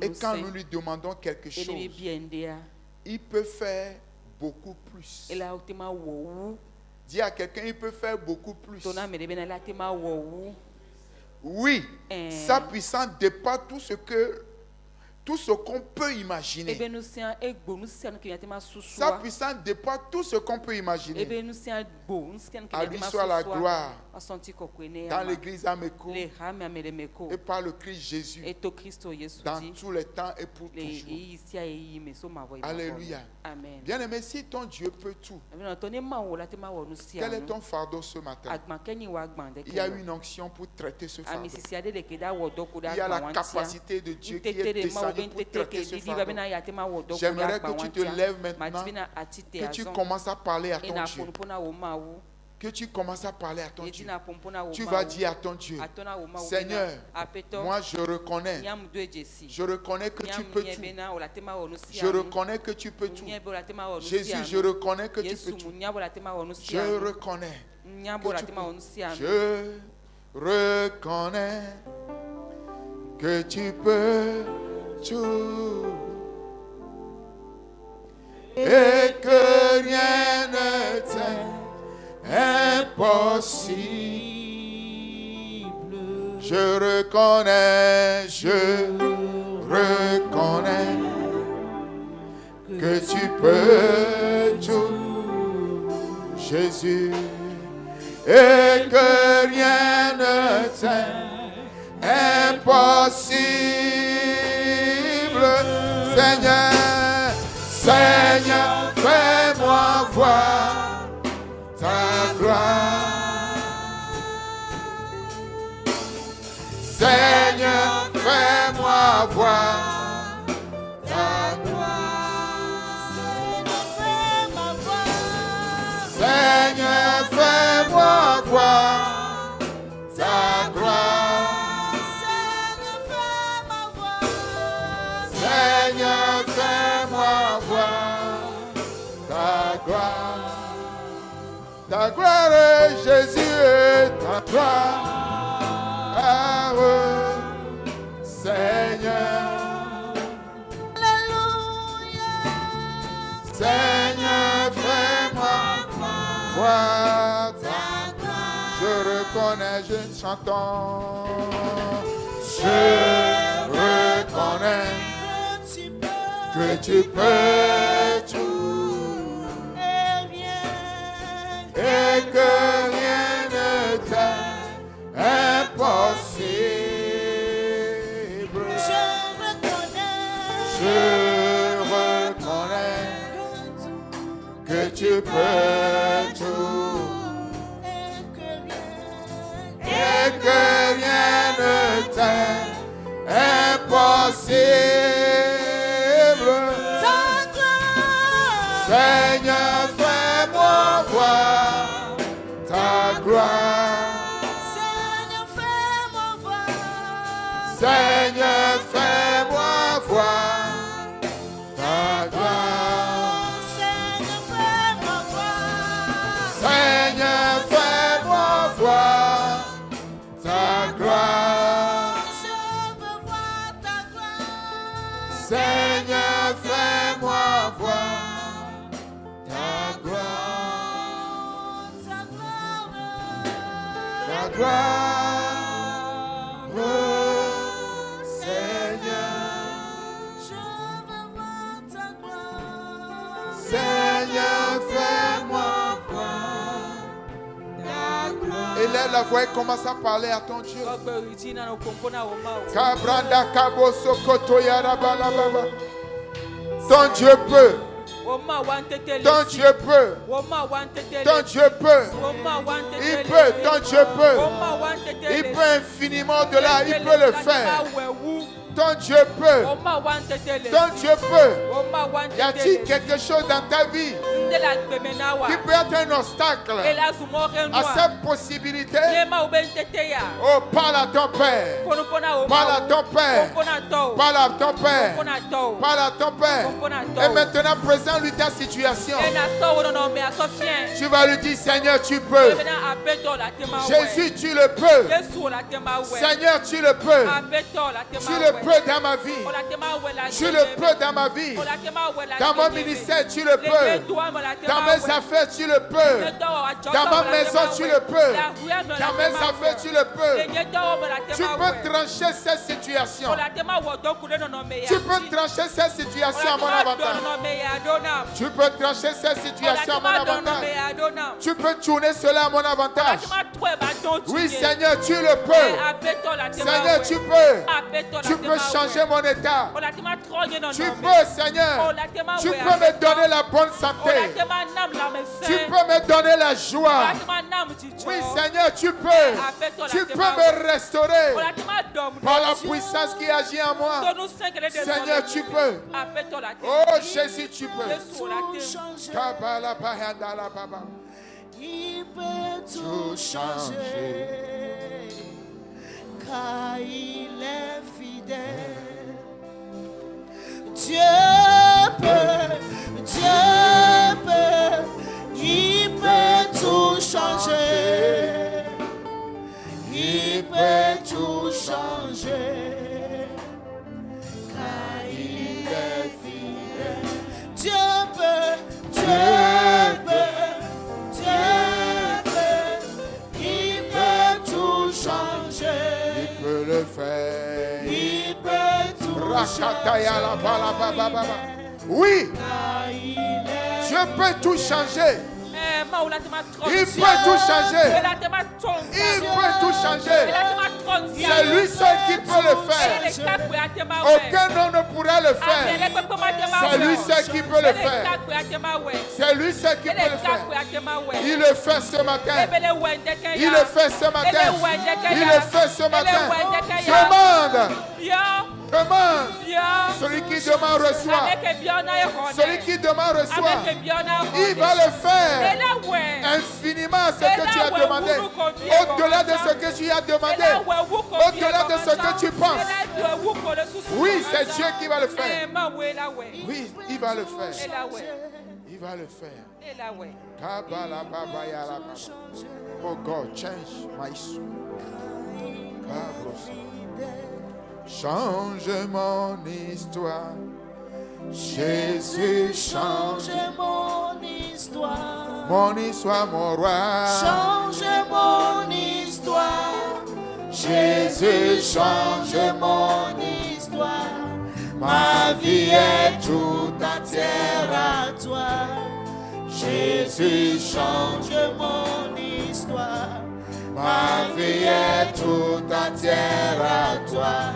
Et quand nous lui demandons quelque chose, il peut faire beaucoup plus. Dis à quelqu'un, il peut faire beaucoup plus. Oui, sa puissance dépasse tout ce qu'on peut imaginer. Sa puissance dépasse tout ce qu'on peut imaginer. À lui soit la gloire dans l'église Ameco et par le Christ Jésus dans tous les temps et pour toujours. Alléluia. Bien-aimé, si ton Dieu peut tout, quel est ton fardeau ce matin? Il y a une onction pour traiter ce fardeau. Il y a la capacité de Dieu qui est descendue pour traiter ce fardeau. J'aimerais que tu te lèves maintenant, que tu commences à parler à ton Dieu. Que tu commences à parler à ton Dieu. Tu vas dire à ton Dieu, Seigneur, moi je reconnais que tu peux tout. Je reconnais que tu peux tout. Jésus, je reconnais que tu peux tout. Je reconnais que tu peux. Je reconnais que tu peux tout. Et que rien ne t'est impossible. Je reconnais que tu peux tout, Jésus, et que rien ne t'est impossible, Seigneur. Seigneur, fais-moi voir ta gloire. Seigneur, fais-moi voir ta gloire. Seigneur, fais-moi voir ta gloire. Seigneur, fais-moi voir ta gloire. Ta gloire, Jésus, ta gloire. Seigneur, Alléluia. Seigneur, fais-moi voir ta gloire. Je reconnais, je chantons. Je reconnais que tu peux tout et que rien ne t'est impossible. Je reconnais que tu peux tout et que rien ne t'est impossible. Seigneur, fais-moi voir ta gloire. Seigneur, fais-moi voir. Seigneur, fais-moi voir ta gloire. Seigneur, fais-moi voir. Seigneur, fais-moi voir ta gloire. Je veux voir ta gloire. Seigneur, fais-moi voir ta gloire. Ta gloire. Seigneur, fais-moi voir ta gloire. Élève la voix et commence à parler à ton Dieu. Kabranda kabo sokoto yarabala baba. Ton Dieu peut. Ton Dieu peut. Ton Dieu peut. Il peut. Ton Dieu peut. Il peut infiniment de là. Il peut le faire. Ton Dieu peut. Ton Dieu peut. Y a-t-il quelque chose dans ta vie qui peut être un obstacle à cette possibilité? Oh, parle à ton Père. Parle à ton Père. Parle à ton Père. Parle à ton Père. Et maintenant, présente-lui ta situation. Tu vas lui dire, Seigneur, tu peux. Jésus, tu le peux. Seigneur, tu le peux. Tu le peux dans ma vie. Tu le peux dans ma vie. Dans mon ministère, tu le peux. Dans mes affaires, tu le peux. Dans ma maison, tu le peux. Dans mes affaires, tu le peux. Tu peux trancher cette situation. Tu peux trancher cette situation à mon avantage. Tu peux trancher cette situation à mon avantage. Tu peux tourner cela à mon avantage. Oui, Seigneur, tu le peux. Seigneur, tu peux. Tu peux changer mon état. Tu peux, Seigneur. Tu peux me donner la bonne santé. Tu peux me donner la joie. Oui, Seigneur, tu peux. Tu peux me restaurer par la puissance qui agit en moi. Seigneur, tu peux. Oh, Jésus, tu peux. Il peut tout changer, car il est fidèle. Dieu peut, il peut tout changer. Il peut tout changer, car il est fidèle. Dieu peut, il peut tout changer. Il peut le faire. Il peut tout changer. Oui, Dieu peut tout changer. Il peut tout changer. Il peut tout changer. C'est lui seul qui peut le faire. Aucun homme ne pourra le faire. C'est lui seul qui peut le faire. C'est lui seul qui peut le faire. Il le fait ce matin. Il le fait ce matin. Il le fait ce matin. Demande. Celui qui demande reçoit. Celui qui demande reçoit. Il va le faire infiniment ce que tu as demandé. Au-delà de ce que tu as demandé. Au-delà de ce que tu penses. Oui, c'est Dieu qui va le faire. Oui, il va le faire. Il va le faire. Oh God, change my soul. Change mon histoire. Jésus, change mon histoire. Mon histoire, mon roi. Change mon histoire. Jésus, change mon histoire. Ma vie est tout entière à toi. Jésus, change mon histoire. Ma vie est tout entière à toi.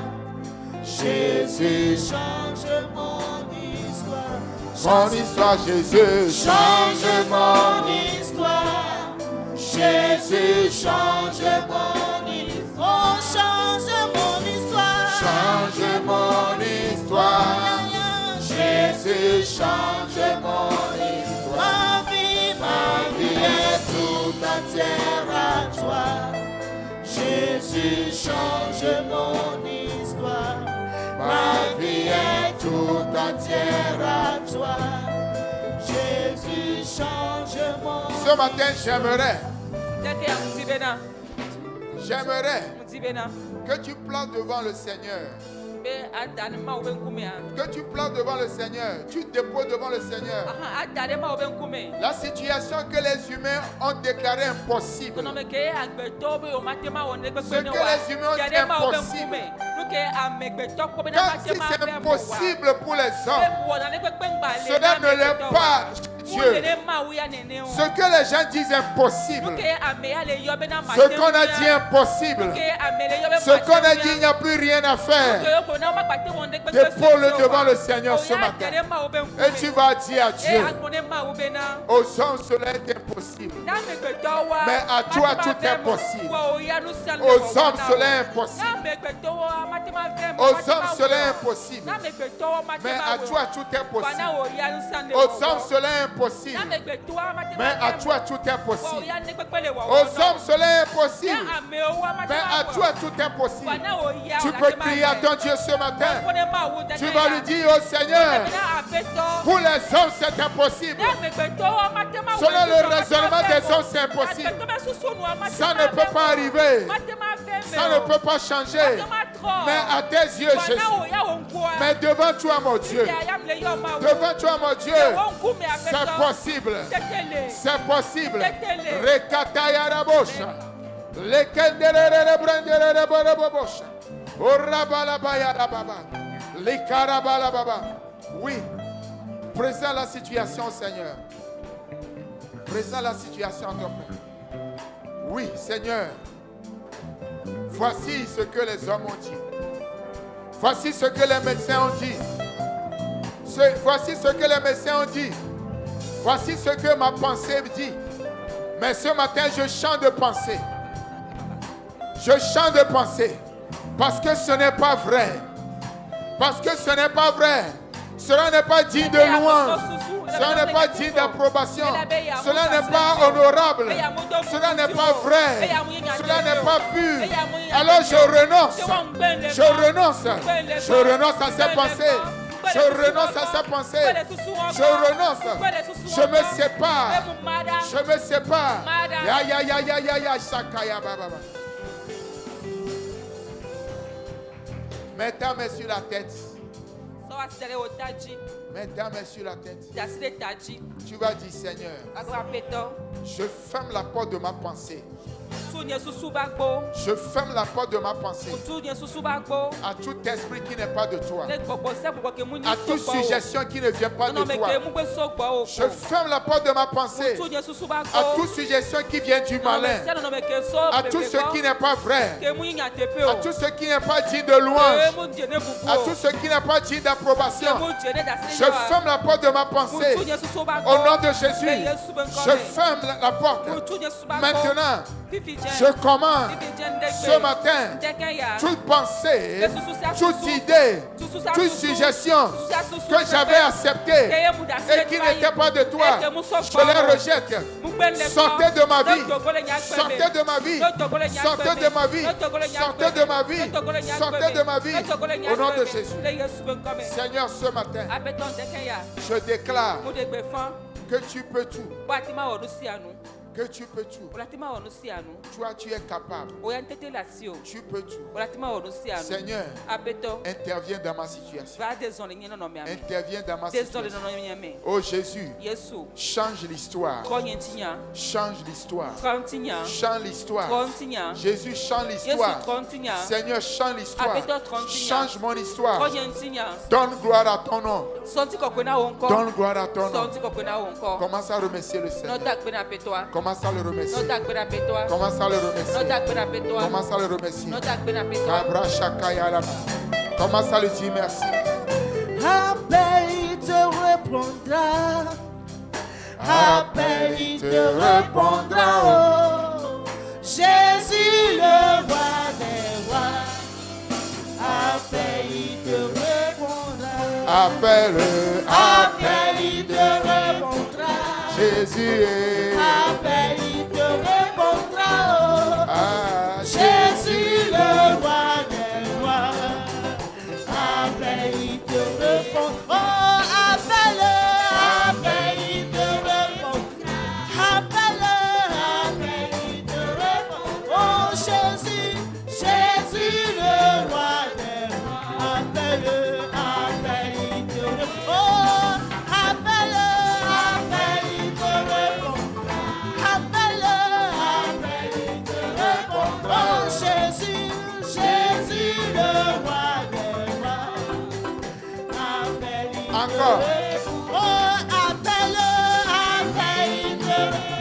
Jésus, change mon histoire. Mon histoire, Jésus, change mon histoire. Jésus, change mon histoire. Oh, change mon histoire. Change mon histoire. Jésus, change mon histoire. Ma vie est tout entière à toi. Jésus, change mon histoire. Ma vie est tout entière à toi. Jésus, change mon histoire. Ce matin, j'aimerais que tu plantes devant le Seigneur. Que tu plantes devant le Seigneur. Tu déposes devant le Seigneur. La situation que les humains ont déclarée impossible. Ce que les humains ont dit impossible. Car si c'est impossible pour les hommes, cela ne l'est pas Dieu. Ce que les gens disent impossible, ce qu'on a dit impossible, ce qu'on a dit il n'y a plus rien à faire, dépose-le devant le Seigneur ce matin. Et tu vas dire à Dieu, aux hommes cela est impossible, mais à toi tout est possible. Aux hommes cela est impossible. Aux hommes cela est impossible, mais à toi tout est possible. Aux hommes cela est impossible, mais à toi tout est possible. Aux hommes cela est impossible, mais à toi tout est possible. Tu peux crier à ton Dieu ce matin. Tu vas lui dire au Seigneur, pour les hommes c'est impossible. Selon le raisonnement des hommes c'est impossible. Ça ne peut pas arriver. Ça ne peut pas changer. Mais à tes yeux Jésus. Mais devant toi mon Dieu. Devant toi mon Dieu. C'est possible. C'est possible. Rekataya rabosha. Lekendere brandere borobosha. Orabalabaya rababa. Likarabalababa. Oui. Présente la situation, Seigneur. Présente la situation, ton Père. Oui, Seigneur. Voici ce que les hommes ont dit. Voici ce que les médecins ont dit. Voici ce que les médecins ont dit. Voici ce que ma pensée dit. Mais ce matin, je chante de pensée. Je chante de pensée. Parce que ce n'est pas vrai. Parce que ce n'est pas vrai. Cela n'est pas digne de louange. Cela n'est pas digne d'approbation. Cela n'est pas honorable. Cela n'est pas vrai. Cela n'est pas pur. Alors je renonce. Je renonce. Je renonce à ces pensées. Je renonce à ces pensées. Je renonce. Je me sépare. Je me sépare. Ya ya ya ya ya ya shakaya baba. Mets ta main sur la tête. Mets ta main sur la tête. Tu vas dire, Seigneur, je ferme la porte de ma pensée. Je ferme la porte de ma pensée à tout esprit qui n'est pas de toi, à toute suggestion qui ne vient pas de toi. Je ferme la porte de ma pensée à toute suggestion qui vient du malin, à tout ce qui n'est pas vrai, à tout ce qui n'est pas dit de louange, à tout ce qui n'est pas dit d'approbation. Je ferme la porte de ma pensée au nom de Jésus. Je ferme la porte. Maintenant, je commande ce matin toute pensée, toute idée, toute suggestion que j'avais acceptée et qui n'était pas de toi, je les rejette. Sortez de ma vie, sortez de ma vie, sortez de ma vie, sortez de ma vie, sortez de ma vie, au nom de Jésus. Seigneur, ce matin, je déclare que tu peux tout. Que tu peux tout. Toi, tu es capable. Tu peux tout. Seigneur, interviens dans ma situation. Interviens dans ma situation. Oh Jésus, change l'histoire. Change l'histoire. Change l'histoire. Jésus, change l'histoire. Seigneur, change l'histoire. Change mon histoire. Donne gloire à ton nom. Donne gloire à ton nom. Commence à remercier le Seigneur. Commence à le remercier. Commence à le remercier. Commence à le remercier. Commence à lui dire merci. Appelle, il te répondra. Appelle, il te répondra. Oh, Jésus, le roi des rois. Appelle, il te répondra. Appelle, appelle, il te répondra. Jésus est. Appelle, il te répondra. Oh, Jésus, le roi des rois. Appelle, il te répondra. Oh, appelle, appelle, il te répondra. Appelle, appelle, il te répondra. Oh, Jésus, Jésus, le roi des rois. Appelle, appelle, il te répondra. Oh, appelle, appelle, il te répondra. Appelle, appelle, il te répondra. Oh, Jésus, Jésus, le roi des rois. Appelle, il te Encore. répondra. Oh, appelle, appelle, il te répondra.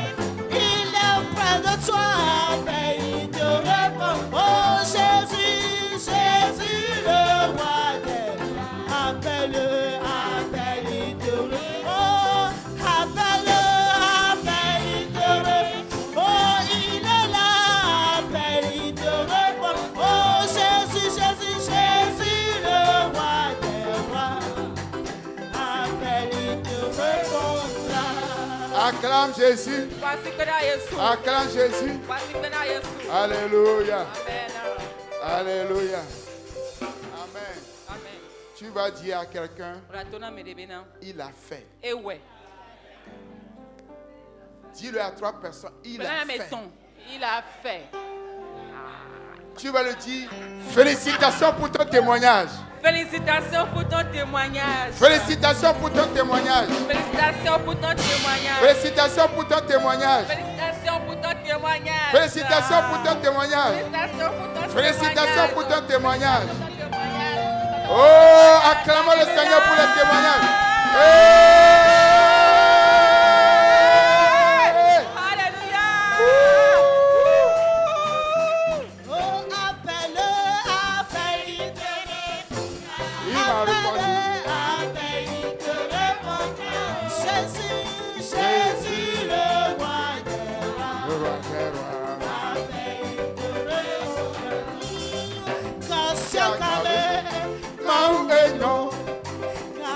Il est près de toi. Appelle, il te répondra. Oh, Jésus, Jésus, le roi des rois. Appelle, appelle, il te répondra. Oh, appelle, appelle, il te répondra. Oh, il est là. Appelle, il te répondra. Oh, Jésus, Jésus, Jésus, le roi des rois. Appelle, il te répondra. Acclame Jésus. Acclame Jésus. Alléluia. Alléluia. Amen. Tu vas dire à quelqu'un, il a fait. Dis-le à 3 personnes, il a fait. Il a fait. Tu vas le dire, félicitations pour ton témoignage. Félicitations pour ton témoignage. Félicitations pour ton témoignage. Félicitations pour ton témoignage. Félicitations pour ton témoignage. Félicitations pour ton témoignage. Félicitations pour ton témoignage. Félicitations pour ton témoignage. Oh, acclamons le Seigneur pour le témoignage. Alléluia. Oh, appelle, appelle, il te répondra. Il m'a répondu. Appelle, il te répondra. Jésus, Jésus, le roi des rois. Le roi des rois. Appelle, il te répondra. Kassia Kame, Mau Enyo.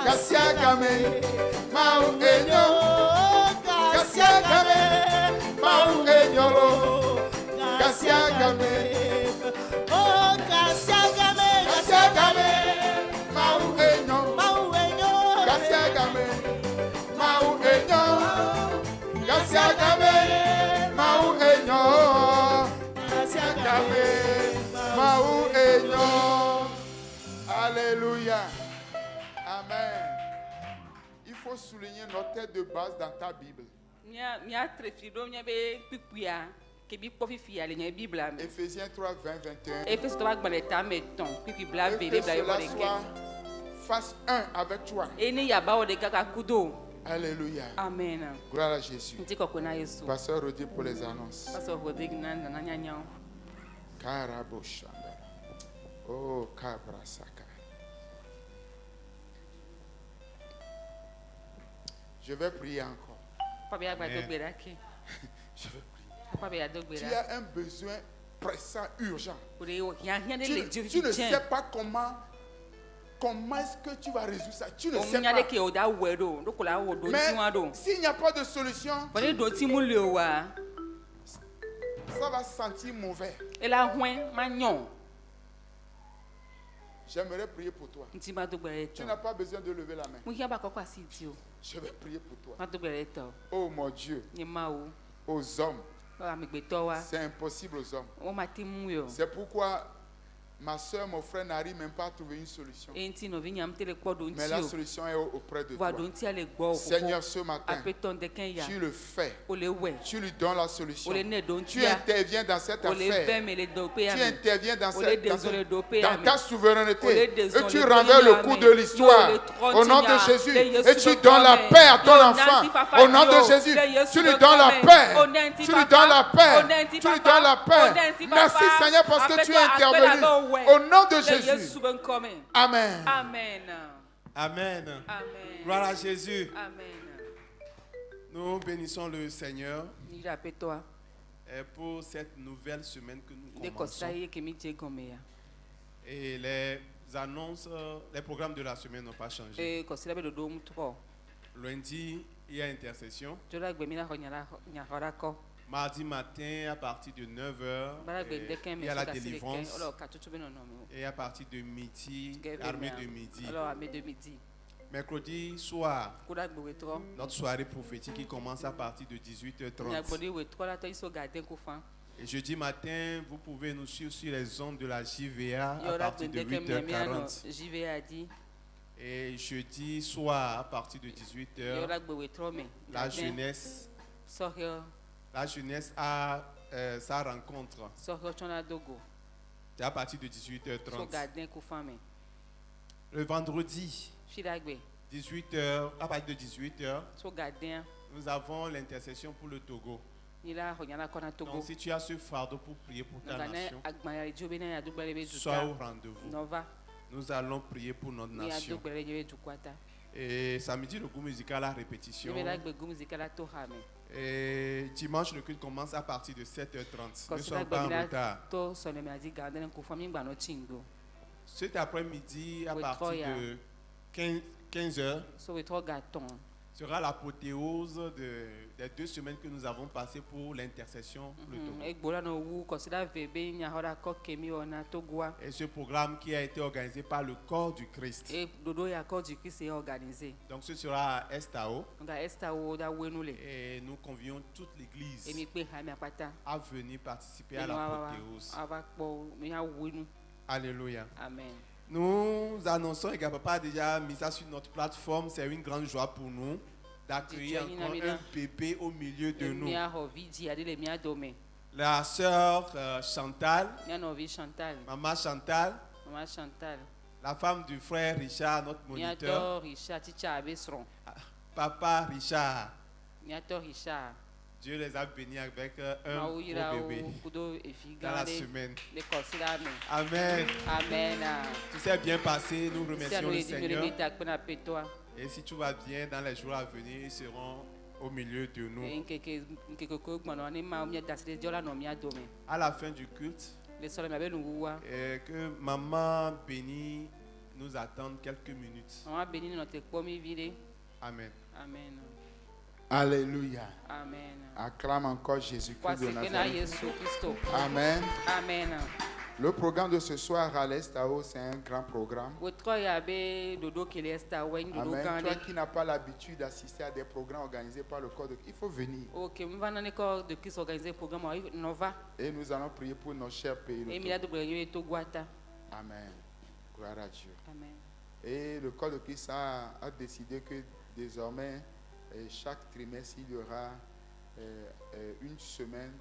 Kassia Kame. Mau Enyo. Kassia Kame. Mau Enyo. Kassia Kame. Oh, Kassia Kame, Kassia Kame. Mau Enyo. Mau Enyo. Kassia Kame. Mau Enyo. Kassia Kame. Mau Enyo. Kassia Kame. Mau Enyo. Alléluia. Amen. Il faut souligner notre tête de base dans ta Bible. kebi kpɔ fifi ale nye bibla me Éphésiens 3, 20, 21. Efesi tɔ ba gbalẽ tame tɔn pipi bla Et ve que bla cela yɔ soit face un avec toi. eni yaba wo ɖeka kakudo Alléluia. amen Gloire à Jésus. ŋuti kɔkɔe na Yesu Pasteur Rodi pour les annonces. pasɔ ʋɔde na nana nyanyawo Karabo Shanda. Oh, Kabra Saka. Je vais prier encore. papa bɛ agba do gbe ɖa ke Je vais prier. papa bɛ ado gbe Tu ɖa as un besoin pressant, urgent. o de hiahiã de Tu, le dzi tu ne sais tiɛn pas comment est-ce que tu vas résoudre ça. Tu ne o sais nya pas. de ke o da wɛ do do ko la wo do ti wa do Mais s'il n'y a pas de solution, fɔ ne do ti mu le o wa ça va sentir mauvais. ela hɔn ma nyɔ J'aimerais prier pour toi. ŋuti ma do gbe ɖe Tu tɔ n'as pas besoin de lever la main. mu hiã ba kɔkɔ asi ti o Je vais prier pour toi. ma do gbe ɖe tɔ Oh mon Dieu, nye ma wo aux hommes, amegbetɔ wa c'est impossible aux hommes. wo ma ti mu yɔ C'est pourquoi ma soeur, mon frère n'arrivent même pas à trouver une solution. eyi ŋuti nɔvi nyam te le kpɔ do Mais ŋuti la o solution est auprès de voa toi. do ŋutia le gbɔ o Seigneur, fofo ce matin, aƒetɔ ŋdeke ya tu le fais. o le wɛ Tu lui donnes la solution. o le ne do Tu ŋutia interviens dans cette o le bɛ affaire. me le do pe ya Tu me interviens dans, o le cette, désolé do pe ya dans me ta o le souveraineté. Et désolé tu do renverses ya le coup me. de l'histoire. Yo, le trône Au nom de tia, Jésus. le Yesu Et tu be donnes la come. paix à ton Yo, enfant. nanti papa Au nom de yo, Jésus. le Yesu Tu lui be donnes la come. paix. O nanti Tu lui papa. donnes la O paix. nanti Tu lui papa. donnes la O paix. nanti Merci papa. Seigneur parce que tu es Aƒetɔ, intervenu. aƒetɔ be Au nom de le Jésus. Yesu be come. Amen. Amen. Amen. Amen. Gloire à Jésus. Amen. Nous bénissons le Seigneur Ni la aƒetɔa pour cette nouvelle semaine que nous de commençons. kɔsira ye kemi dze gɔme ya Et les annonces, les programmes de la semaine n'ont pas changé. eye kɔsira be dodo mu trɔ Lundi, il y a intercession. dzɔla gbemi la xɔ nyaxɔ la kɔ Mardi matin, à partir de 9h, bala gbe ŋdeke il me y a la sɔ kasi le kɛ délivrance. ɔlɔ katutu be nɔnɔme o Et à partir de midi, Gɛvɛ armée mea. de midi. Alors, à mes de midi. Mercredi soir, Koda gbe wetrɔ. notre soirée prophétique qui commence à partir de 18h30. Nyagbɔdi wetrɔ la tɔ iso gade ko fan. Et jeudi matin, vous pouvez nous suivre sur les ondes de la JVA à Yɔra partir de gbedeke miamia nɔ 8h40. JV a di. Et jeudi soir, à partir de 18h, Yɔra gbe wetrɔ me. la Gade, jeunesse a sa rencontre. Sɔhɛ tsɔna dogo. C'est à partir de So 18h30. gade ko fan me. Le vendredi, Fi la gbe. 18h, à partir de 18h, So gade nous avons l'intercession pour le Togo. ni la xɔ nyala kɔna togo. Donc si tu as ce fardeau pour prier pour ta Nka ne nation, agbanya le dzo be ne yadu gbɛlɛ be sois au duka. rendez-vous. Nɔva. Nous allons prier pour notre Ni yadu nation. gbɛlɛ nye be dukua ta. Et samedi, le groupe musical a répétition. Ne be la gbe gu muzika la to xa me. Et dimanche, le culte commence à partir de 7h30. Nous ne Kɔsira sommes pas en gbemi retard. la to sɔnɛmɛ adi gade ne ko fan mi gbanɔ tsi ŋdo. Cet après-midi, à Oui, partir Troya. de 15h, So wetrɔ gatɔn. sera l'apothéose des 2 semaines que nous avons passées pour l'intercession pour le Togo. Egbo la no wu kɔsira ve be nyaxɔ la kɔ kemi wɔna togoa. Et ce programme qui a été organisé par le corps du Christ. Et dodo ya kɔ du Christ est organisé. Donc ce sera à Estao. Donc Esther wo da wenu le. Et nous convions toute l'église Emi pe ha mi akpata. à venir participer à Emi wa l'apothéose. ava kpɔ mi ya wenu. Alléluia. Amen. Nous annonçons également, papa a déjà mis ça sur notre plateforme, c'est une grande joie pour nous d'accueillir encore un bébé au milieu de nous. Mi ya xɔ vidzi adi le mia dome. La sœur Chantal, Mia nɔvi Chantal. maman Chantal, Mama Chantal. la femme du frère Richard, notre Mia moniteur, tɔ Richard titsa abe srɔ̃. papa Richard. Mia tɔ Richard. Dieu les a bénis avec un Mawu beau yira bébé wo kudo efi dans gã la ɖe semaine. le kɔsira me. Amen. Amen. Tout s'est bien passé, nous Sia remercions no le edi mi Seigneur. le ta kpena petoa. Et si tout va bien, dans les jours à venir, ils seront au milieu de nous. Nkeke ko gbɔnɔ ne ma mia dasi ɖe dzɔ la nɔ mia dome. À la fin du culte, Le sɔlɔ mia be nuwuwa. et que maman bénie nous attende quelques minutes. Mama beni nɔ te kpɔ mi vi ɖe. Amen. Amen. Alléluia. Amen. Acclame encore Jésus-Christ de Kwasi ke na Nazareth. Yesu Kristo. Amen. Amen. Le programme de ce soir à l'Estao, c'est un grand programme. Wetrɔ ya be dodo kele Esther wɛ nyi dodo Amen. gã Toi ɖe. qui n'as pas l'habitude d'assister à des programmes organisés par le corps de... Il faut venir. Ok, mi va nane kɔ de Christ organiser programme wa nɔva. Et nous allons prier pour nos chers pays. le E mi Togo. la do gbɛlɛ nye be Togo ata. Amen. Gloire à Dieu. Amen. Et le corps de Christ a décidé que désormais, chaque trimestre, il y aura une semaine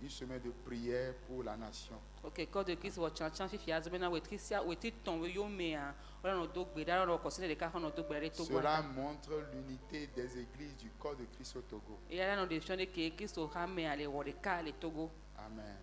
une semaine de prière pour la nation. Ok, corps de Christ wa chancha fi fiazo bena wetrisia wetiton we yomea ona no dogbe da no kosele de ka no dogbe re Togo. Cela montre l'unité des églises du corps de Christ au Togo. Et là no de chone ke Christ o rame ale wo de ka le Togo. Amen.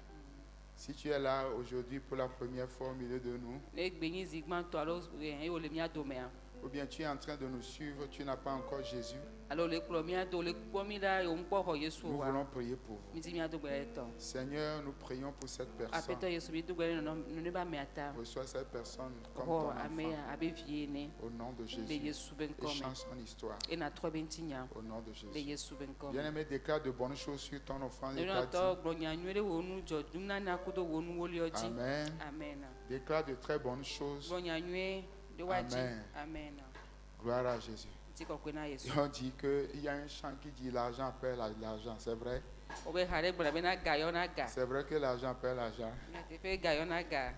Si tu es là aujourd'hui pour la première fois au milieu de nous, Le gbeni zigman to alo e o le mia domea. ou bien tu es en train de nous suivre, tu n'as pas encore Jésus, Alors le klomia do le kpomi da o npo ho Yesu nous wa. voulons prier pour vous. Mi ti mia dogbe re ton. Seigneur, nous prions pour cette Apeto personne. Yesu bi dogbe no ne ba me ata. Reçois cette personne comme Oh ton ame enfant. abe viene. Au nom de Be Jésus. Yesu ben Et come. change son histoire. E na tro bentinya. Au nom de Be Jésus. Yesu ben come. Bien-aimé, déclare de bonnes choses sur ton offrande et Ne ta to dîme. glonya nywele wonu jo dumna na kudo wonu woli oji. Amen. Amen. Déclare de très bonnes choses. Glonya nywele de waji. Amen. Amen. Gloire à Jésus. Ti ko kwena Yesu. Et on dit qu'il y a un chant qui dit l'argent appelle l'argent. C'est vrai? Obe hare gbara be na ga yo na ga. C'est vrai que l'argent appelle l'argent. Nya te pe ga yo na ga.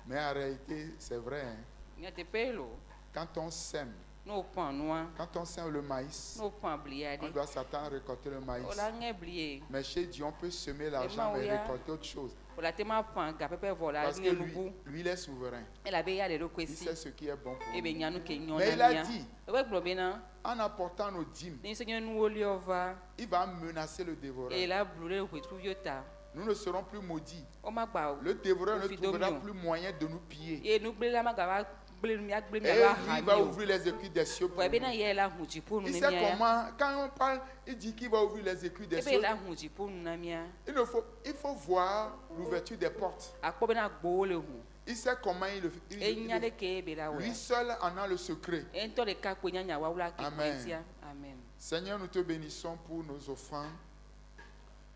Mais en réalité, c'est vrai. Hein. Nya te pe lo. Quand on sème, No pan noa. quand on sème le maïs, No pan bliade. on doit s'attendre à récolter le maïs. Ola nge blie. Mais chez Dieu, on peut semer l'argent mais récolter autre chose. Ola te ma pan ga pepe vola Parce que nge lui, lugu. lui, il est souverain. Ela be ya le Il kwesi. sait ce qui est bon pour Ebe nous. nyanu ke nyona Mais il a nia. dit, Obe glo be na. en apportant nos dîmes, Ni seigneur nu woli ova. il va menacer le dévoreur. E la blure wetru viota. Nous ne serons plus maudits. O ma gba. Le dévoreur ne Fidomio. trouvera plus moyen de nous piller. E nu ble la ma ga ba ble mi a ble Et mi a lui, ba il va ha mi. ouvrir les écus des cieux pour Wa be na nous. ye la hunji po nu Il ne sait mia. comment, quand on parle, il dit qu'il va ouvrir les écus des Ebe cieux. la hunji po nu na mia. Il faut voir l'ouverture des portes. Akpo be na gbo le hu. Il sait comment E nya de ke ebe la lui we. seul en a le secret. E nto de ka ko nya nya wa wula ke Amen. kwetia. Amen. Seigneur, nous te bénissons pour nos offrandes.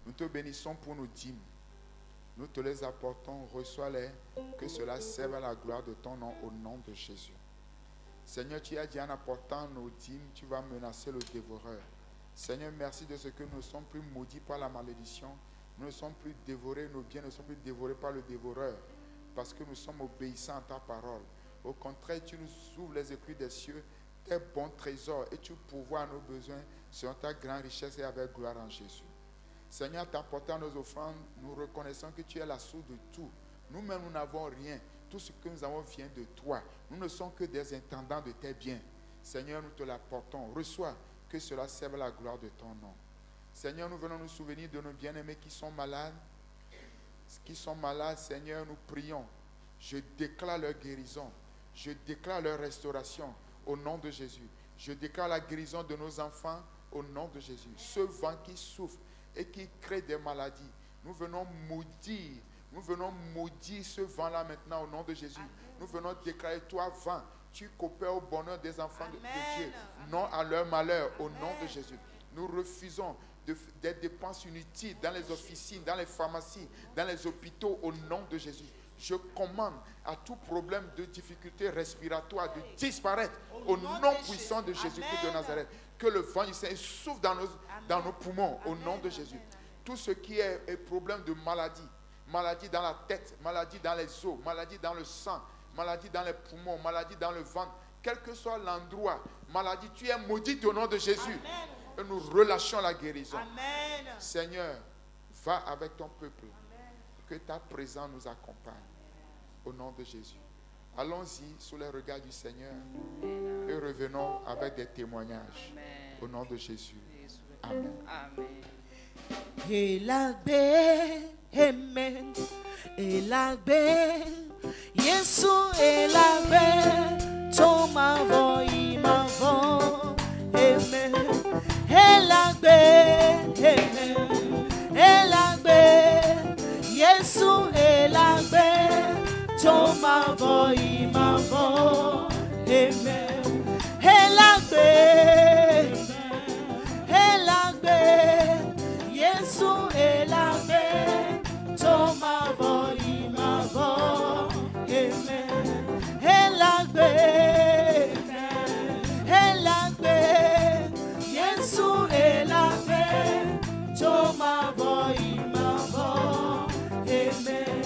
Nous te bénissons pour nos dîmes. Nous te les apportons, reçois-les, que cela serve à la gloire de ton nom, au nom de Jésus. Seigneur, tu as dit en apportant nos dîmes, tu vas menacer le dévoreur. Seigneur, merci de ce que nous ne sommes plus maudits par la malédiction. Nous ne sommes plus dévorés, nos biens ne sont plus dévorés par le dévoreur, parce que nous sommes obéissants à ta parole. Au contraire, tu nous ouvres les écus des cieux, tes bons trésors, et tu pourvois à nos besoins selon ta grande richesse et avec gloire en Jésus. Seigneur, t'apportant nos offrandes, nous reconnaissons que tu es la source de tout. Nous-mêmes, nous n'avons rien. Tout ce que nous avons vient de toi. Nous ne sommes que des intendants de tes biens. Seigneur, nous te l'apportons. Reçois, que cela serve à la gloire de ton nom. Seigneur, nous venons nous souvenir de nos bien-aimés qui sont malades. Seigneur, nous prions. Je déclare leur guérison. Je déclare leur restauration au nom de Jésus. Je déclare la guérison de nos enfants au nom de Jésus. Ce vent qui souffle et qui crée des maladies, nous venons maudire ce vent-là maintenant au nom de Jésus. Nous venons déclarer, toi vent, tu coopères au bonheur des enfants de Dieu, non à leur malheur, au nom de Jésus. Nous refusons des dépenses inutiles dans les officines, dans les pharmacies, dans les hôpitaux, au nom de Jésus. Je commande à tout problème de difficulté respiratoire de disparaître au nom puissant de Jésus-Christ de Nazareth. Que le vent du Seigneur souffle dans nos poumons au nom de Jésus. Tout ce qui est problème de maladie, maladie dans la tête, maladie dans les os, maladie dans le sang, maladie dans les poumons, maladie dans le ventre, quel que soit l'endroit, maladie, tu es maudite au nom de Jésus. Et nous relâchons la guérison. Amen. Seigneur, va avec ton peuple. Que ta présence nous accompagne. Au nom de Jésus. Allons-y sous les regards du Seigneur et revenons avec des témoignages. Amen. Au nom de Jésus. Amen. Amen. Elagbe, amen. Elagbe, Yesu elagbe, toma vo imavo, amen. Elagbe, amen. Elagbe, Yesu elagbe, toma vo imavo, amen. Elagbe, elagbe, Yesu elagbe, toma vo imavo, amen. Elagbe, elagbe, Yesu elagbe, toma vo imavo, amen.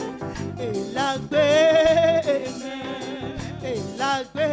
Elagbe, amen. Elagbe,